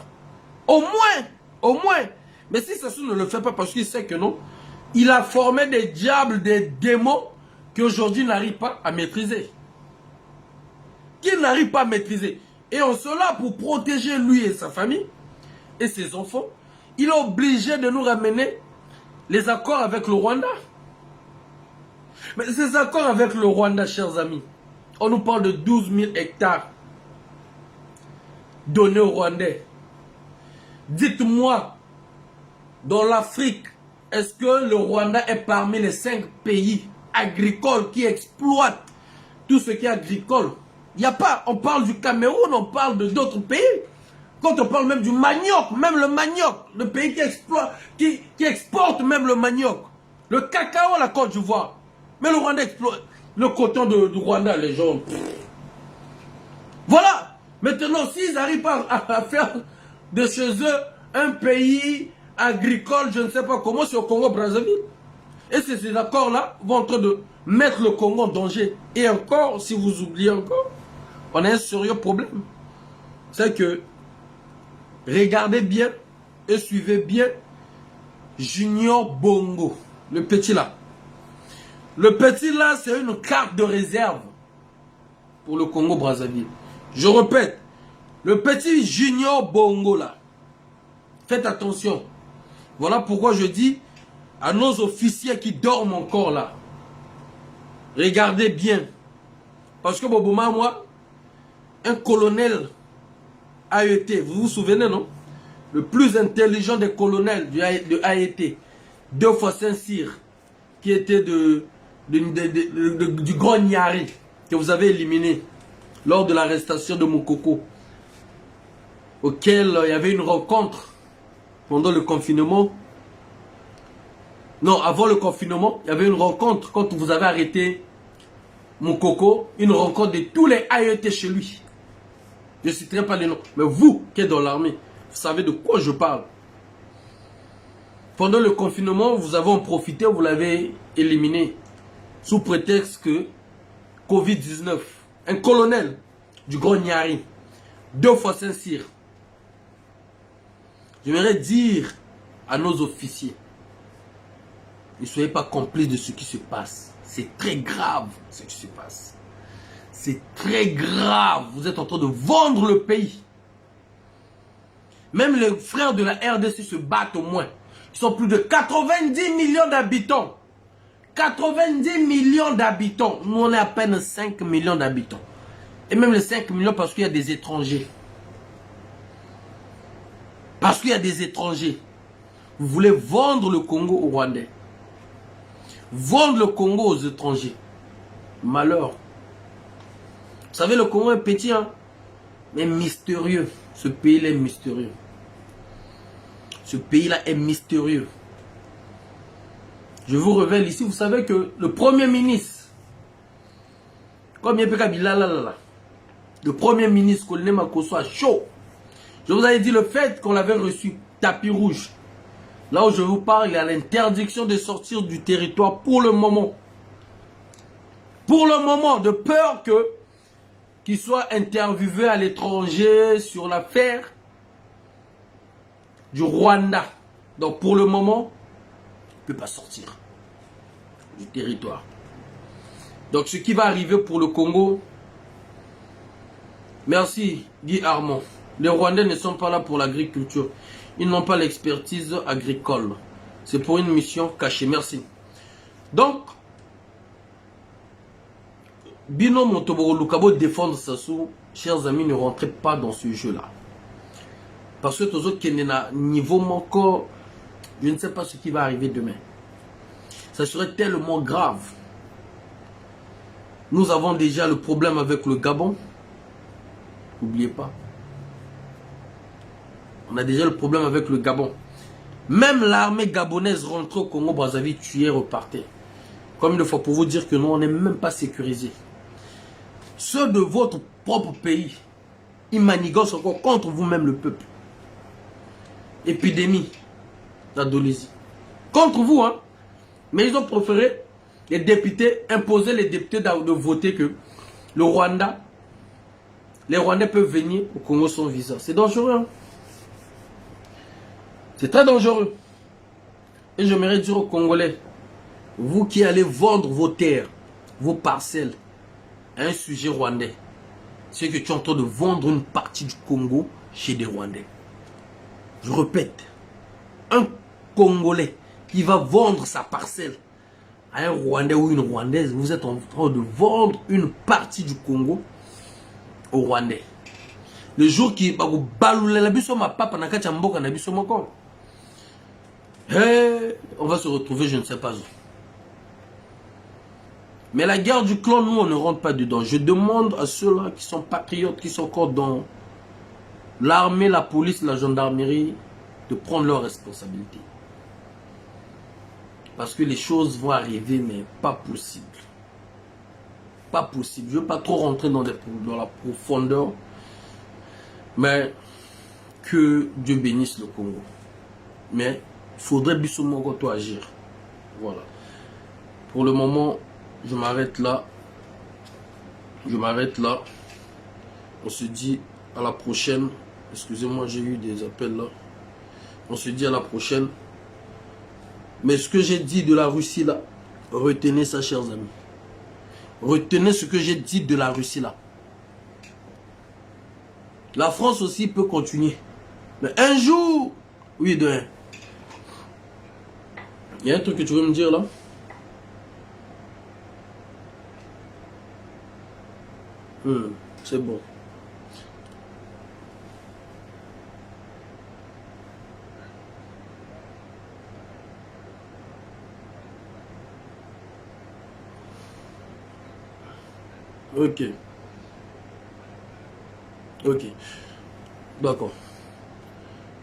Au moins. Mais si Sassou ne le fait pas parce qu'il sait que non, il a formé des diables, des démons qu'aujourd'hui n'arrive pas à maîtriser. Qu'il n'arrive pas à maîtriser. Et en cela, pour protéger lui et sa famille et ses enfants, il est obligé de nous ramener les accords avec le Rwanda. Mais ces accords avec le Rwanda, chers amis, on nous parle de 12 000 hectares donnés aux Rwandais. Dites-moi, dans l'Afrique, est-ce que le Rwanda est parmi les 5 pays agricoles qui exploitent tout ce qui est agricole? Il n'y a pas, on parle du Cameroun, on parle de d'autres pays. Quand on parle même du manioc, même le manioc, le pays qui exporte même le manioc. Le cacao, la Côte d'Ivoire. Mais le Rwanda exploite le coton du Rwanda, les gens. Voilà. Maintenant, s'ils arrivent pas à faire de chez eux un pays agricole, je ne sais pas comment, c'est au Congo-Brazzaville. Et ces accords-là vont en train de mettre le Congo en danger. Et encore, si vous oubliez encore, on a un sérieux problème. C'est que, regardez bien et suivez bien Junior Bongo, le petit là. Le petit là, c'est une carte de réserve pour le Congo-Brazzaville. Je répète, le petit Junior Bongo là, faites attention. Voilà pourquoi je dis à nos officiers qui dorment encore là, regardez bien. Parce que Boboma, moi, un colonel AET, vous vous souvenez, non? Le plus intelligent des colonels de AET, 2 fois Saint-Cyr, qui était du grand Nyari, que vous avez éliminé lors de l'arrestation de Moukoko, auquel il y avait une rencontre pendant le confinement. Non, avant le confinement, il y avait une rencontre quand vous avez arrêté Moukoko, une rencontre de tous les AET chez lui. Je ne citerai pas les noms, mais vous qui êtes dans l'armée, vous savez de quoi je parle. Pendant le confinement, vous avez en profité, vous l'avez éliminé sous prétexte que Covid-19, un colonel du Grand Nyari, 2 fois Saint-Cyr. J'aimerais dire à nos officiers, ne soyez pas complices de ce qui se passe. C'est très grave ce qui se passe. C'est très grave. Vous êtes en train de vendre le pays. Même les frères de la RDC se battent au moins. Ils sont plus de 90 millions d'habitants. 90 millions d'habitants. Nous, on est à peine 5 millions d'habitants. Et même les 5 millions parce qu'il y a des étrangers. Parce qu'il y a des étrangers. Vous voulez vendre le Congo aux Rwandais. Vendre le Congo aux étrangers. Malheur. Vous savez, le Congo est petit, hein, mais mystérieux. Ce pays-là est mystérieux. Ce pays-là est mystérieux. Je vous révèle ici, vous savez que le Premier ministre, comme le Premier ministre, Colonel Makosso, a chaud. Je vous avais dit le fait qu'on l'avait reçu, tapis rouge. Là où je vous parle, il y a l'interdiction de sortir du territoire pour le moment. Pour le moment, de peur qu'il soit interviewé à l'étranger sur l'affaire du Rwanda. Donc pour le moment, il ne peut pas sortir du territoire. Donc ce qui va arriver pour le Congo, merci Guy Armand. Les Rwandais ne sont pas là pour l'agriculture. Ils n'ont pas l'expertise agricole. C'est pour une mission cachée. Merci. Donc, Bino Montoboro Lukabo défendre Sassou, chers amis, ne rentrez pas dans ce jeu-là. Parce que tous autres qui sont à niveau encore, je ne sais pas ce qui va arriver demain. Ça serait tellement grave. Nous avons déjà le problème avec le Gabon. N'oubliez pas. On a déjà le problème avec le Gabon. Même l'armée gabonaise rentre au Congo-Brazzaville, tuait, repartait. Comme une fois pour vous dire que nous, on n'est même pas sécurisés. Ceux de votre propre pays, ils manigancent encore contre vous-même le peuple. Épidémie d'Indonésie. Contre vous, hein. Mais ils ont préféré, les députés, imposer les députés de voter que le Rwanda, les Rwandais peuvent venir au Congo sans visa. C'est dangereux, hein. C'est très dangereux. Et j'aimerais dire aux Congolais, vous qui allez vendre vos terres, vos parcelles, à un sujet rwandais, c'est que tu es en train de vendre une partie du Congo chez des Rwandais. Je répète, un Congolais qui va vendre sa parcelle à un Rwandais ou une Rwandaise, vous êtes en train de vendre une partie du Congo aux Rwandais. Le jour qui va vous balouler la biso ma papa na kati mboka na biso moko. On va se retrouver, je ne sais pas où. Mais la guerre du clan, nous, on ne rentre pas dedans. Je demande à ceux-là qui sont patriotes, qui sont encore dans l'armée, la police, la gendarmerie, de prendre leurs responsabilités. Parce que les choses vont arriver, mais pas possible. Pas possible. Je ne veux pas trop rentrer dans la profondeur. Mais que Dieu bénisse le Congo. Mais il faudrait bisoument agir. Voilà. Pour le moment, je m'arrête là. Je m'arrête là. On se dit à la prochaine. Excusez-moi, j'ai eu des appels là. On se dit à la prochaine. Mais ce que j'ai dit de la Russie là, retenez ça, chers amis. Retenez ce que j'ai dit de la Russie là. La France aussi peut continuer. Mais un jour, oui, demain. Il y a un truc que tu veux me dire là? C'est bon. Ok. Ok. D'accord.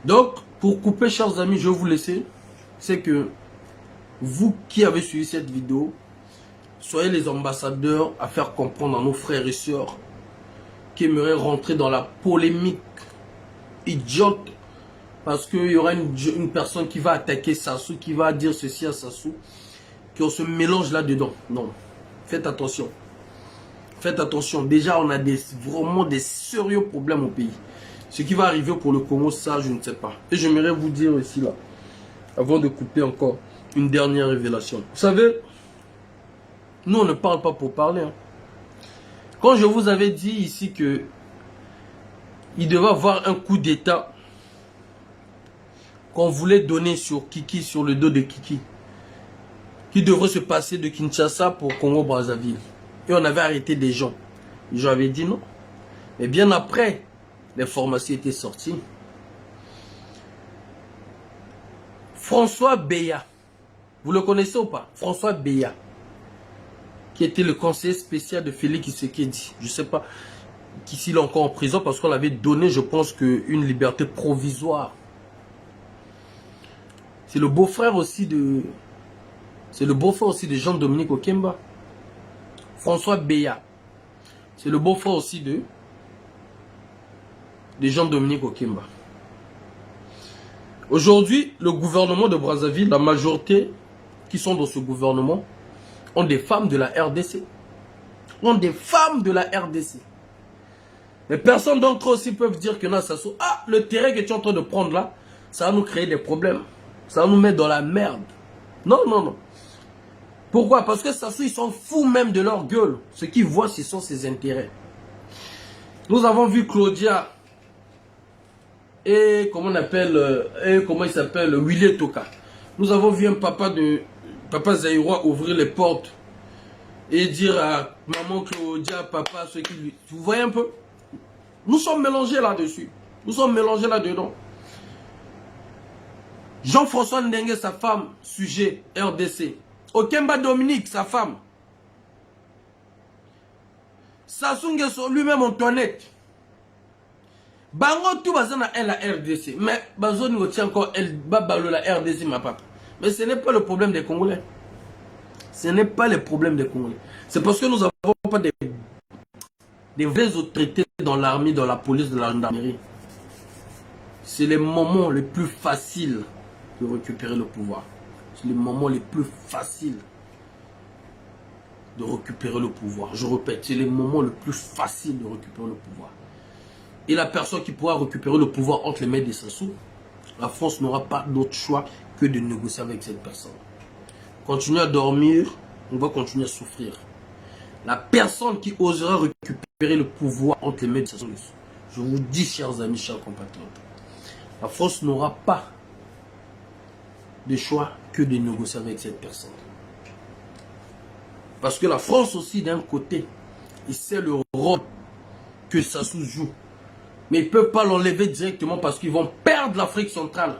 Donc, pour couper, chers amis, je vais vous laisser. C'est que vous qui avez suivi cette vidéo, soyez les ambassadeurs à faire comprendre à nos frères et sœurs qui aimeraient rentrer dans la polémique idiote parce qu'il y aura une personne qui va attaquer Sassou, qui va dire ceci à Sassou, qu'on se mélange là-dedans. Non, faites attention. Faites attention. Déjà, on a vraiment des sérieux problèmes au pays. Ce qui va arriver pour le Congo, ça, je ne sais pas. Et j'aimerais vous dire aussi là, avant de couper encore, une dernière révélation. Vous savez, nous, on ne parle pas pour parler. Hein. Quand je vous avais dit ici que il devait avoir un coup d'État qu'on voulait donner sur Kiki, sur le dos de Kiki, qui devrait se passer de Kinshasa pour Congo-Brazzaville. Et on avait arrêté des gens. J'avais dit non. Mais bien après, l'information était sortie. François Beya, vous le connaissez ou pas? François Beya, qui était le conseiller spécial de Félix Tshisekedi. Je ne sais pas s'il est encore en prison parce qu'on avait donné, je pense, une liberté provisoire. C'est le beau-frère aussi de... C'est le beau-frère aussi de Jean-Dominique Okemba. François Beya. C'est le beau-frère aussi de Jean-Dominique Okemba. Aujourd'hui, le gouvernement de Brazzaville, la majorité qui sont dans ce gouvernement, ont des femmes de la RDC. Ont des femmes de la RDC. Mais personne d'entre eux aussi peuvent dire que non, ça se... Ah, le terrain que tu es en train de prendre là, ça va nous créer des problèmes. Ça va nous mettre dans la merde. Non, non, non. Pourquoi? Parce que Sassou, ils s'en foutent même de leur gueule. Ce qu'ils voient, ce sont ses intérêts. Nous avons vu Claudia et comment on appelle, comment il s'appelle, Willy Toka. Nous avons vu un papa Zaïrois ouvrir les portes et dire à maman Claudia, papa, ce qui lui... Vous voyez un peu? Nous sommes mélangés là-dessus. Nous sommes mélangés là-dedans. Jean-François Ndengue, sa femme, sujet RDC. Okemba Dominique, sa femme. Sassou Nguesso, lui-même Antoinette. Bango tout bazana la RDC. Mais bazo nous tient encore elle babalo la RDC ma papa. Mais ce n'est pas le problème des Congolais. Ce n'est pas le problème des Congolais. C'est parce que nous n'avons pas des vrais autorités dans l'armée, dans la police, dans la gendarmerie. C'est les moments les plus faciles de récupérer le pouvoir. C'est les moments les plus faciles de récupérer le pouvoir. Je répète, c'est les moments les plus faciles de récupérer le pouvoir. Et la personne qui pourra récupérer le pouvoir entre les mains des Sassou, la France n'aura pas d'autre choix que de négocier avec cette personne. Continuer à dormir, on va continuer à souffrir. La personne qui osera récupérer le pouvoir entre les mains des Sassou, je vous dis, chers amis, chers compatriotes, la France n'aura pas de choix que de négocier avec cette personne. Parce que la France aussi, d'un côté, il sait le rôle que Sassou joue. Mais ils ne peuvent pas l'enlever directement parce qu'ils vont perdre l'Afrique centrale.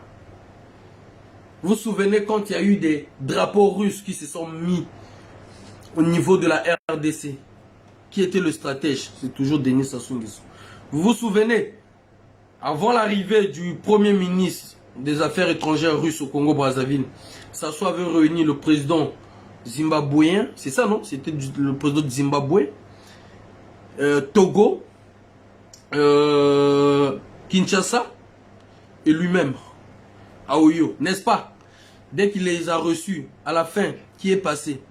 Vous vous souvenez quand il y a eu des drapeaux russes qui se sont mis au niveau de la RDC? Qui était le stratège? C'est toujours Denis Sassou Nguesso. Vous vous souvenez, avant l'arrivée du premier ministre des Affaires étrangères russe au Congo-Brazzaville, Sassou avait réuni le président zimbabwéen, c'est ça non? C'était le président de Zimbabwe, Togo, Kinshasa et lui-même, Aoyo, n'est-ce pas? Dès qu'il les a reçus, à la fin, qui est passé?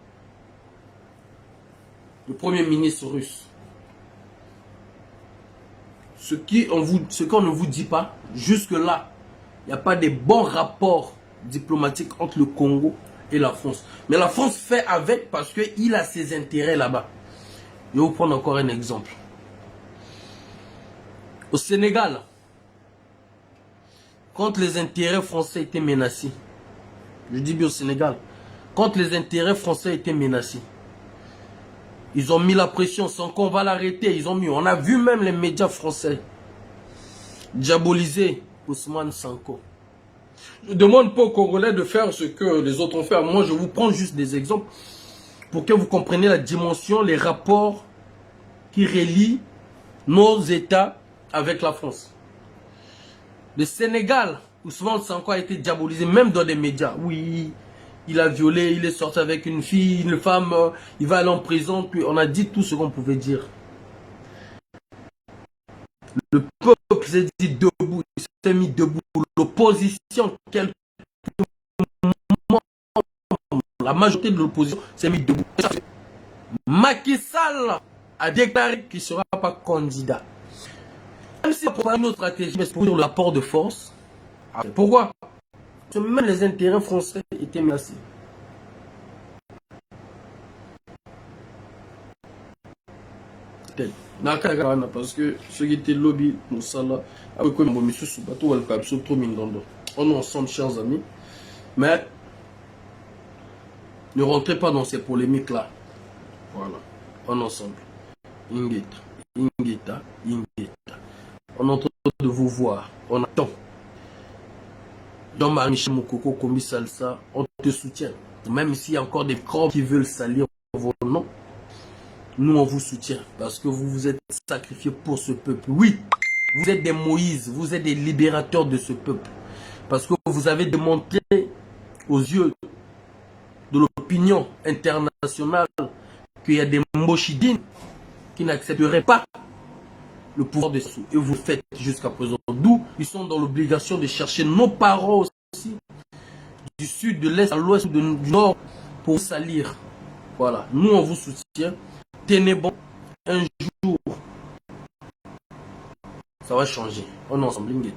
Le premier ministre russe. Ce qu'on ne vous dit pas, jusque-là, il n'y a pas de bons rapports diplomatiques entre le Congo et la France. Mais la France fait avec parce qu'il a ses intérêts là-bas. Je vais vous prendre encore un exemple. Au Sénégal, quand les intérêts français étaient menacés, je dis bien au Sénégal, quand les intérêts français étaient menacés, ils ont mis la pression, sans qu'on va l'arrêter, on a vu même les médias français diaboliser Ousmane Sonko. Je ne demande pas aux Congolais de faire ce que les autres ont fait. Moi, je vous prends juste des exemples pour que vous compreniez la dimension, les rapports qui relie nos États avec la France. Le Sénégal, Ousmane Sonko a été diabolisé, même dans les médias. Oui, il a violé, il est sorti avec une fille, une femme, il va aller en prison. Puis on a dit tout ce qu'on pouvait dire. Le peuple s'est dit debout, il s'est mis debout. L'opposition, la majorité de l'opposition s'est mis debout. Macky Sall a déclaré qu'il ne sera pas candidat. Même si c'est une autre stratégie, mais c'est pour dire le rapport de force. Pourquoi? Parce que même les intérêts français étaient menacés. Parce que ceux qui étaient lobby, nous sommes là. On est ensemble, chers amis. Mais ne rentrez pas dans ces polémiques-là. Voilà. On est ensemble. Ingeta, Ingeta, Ingeta. On est en train de vous voir. On attend. Jean-Marie Michel Moukoko, Kombi Salsa, on te soutient. Même s'il y a encore des corps qui veulent salir vos noms, nous on vous soutient. Parce que vous vous êtes sacrifiés pour ce peuple. Oui, vous êtes des Moïse, vous êtes des libérateurs de ce peuple. Parce que vous avez démontré aux yeux de l'opinion internationale qu'il y a des Mochidines qui n'accepteraient pas le pouvoir de sous. Et vous le faites jusqu'à présent. D'où ils sont dans l'obligation de chercher nos parents aussi, du sud, de l'est, à l'ouest, du nord, pour salir. Voilà. Nous, on vous soutient. Tenez bon. Un jour, ça va changer. On est ensemble.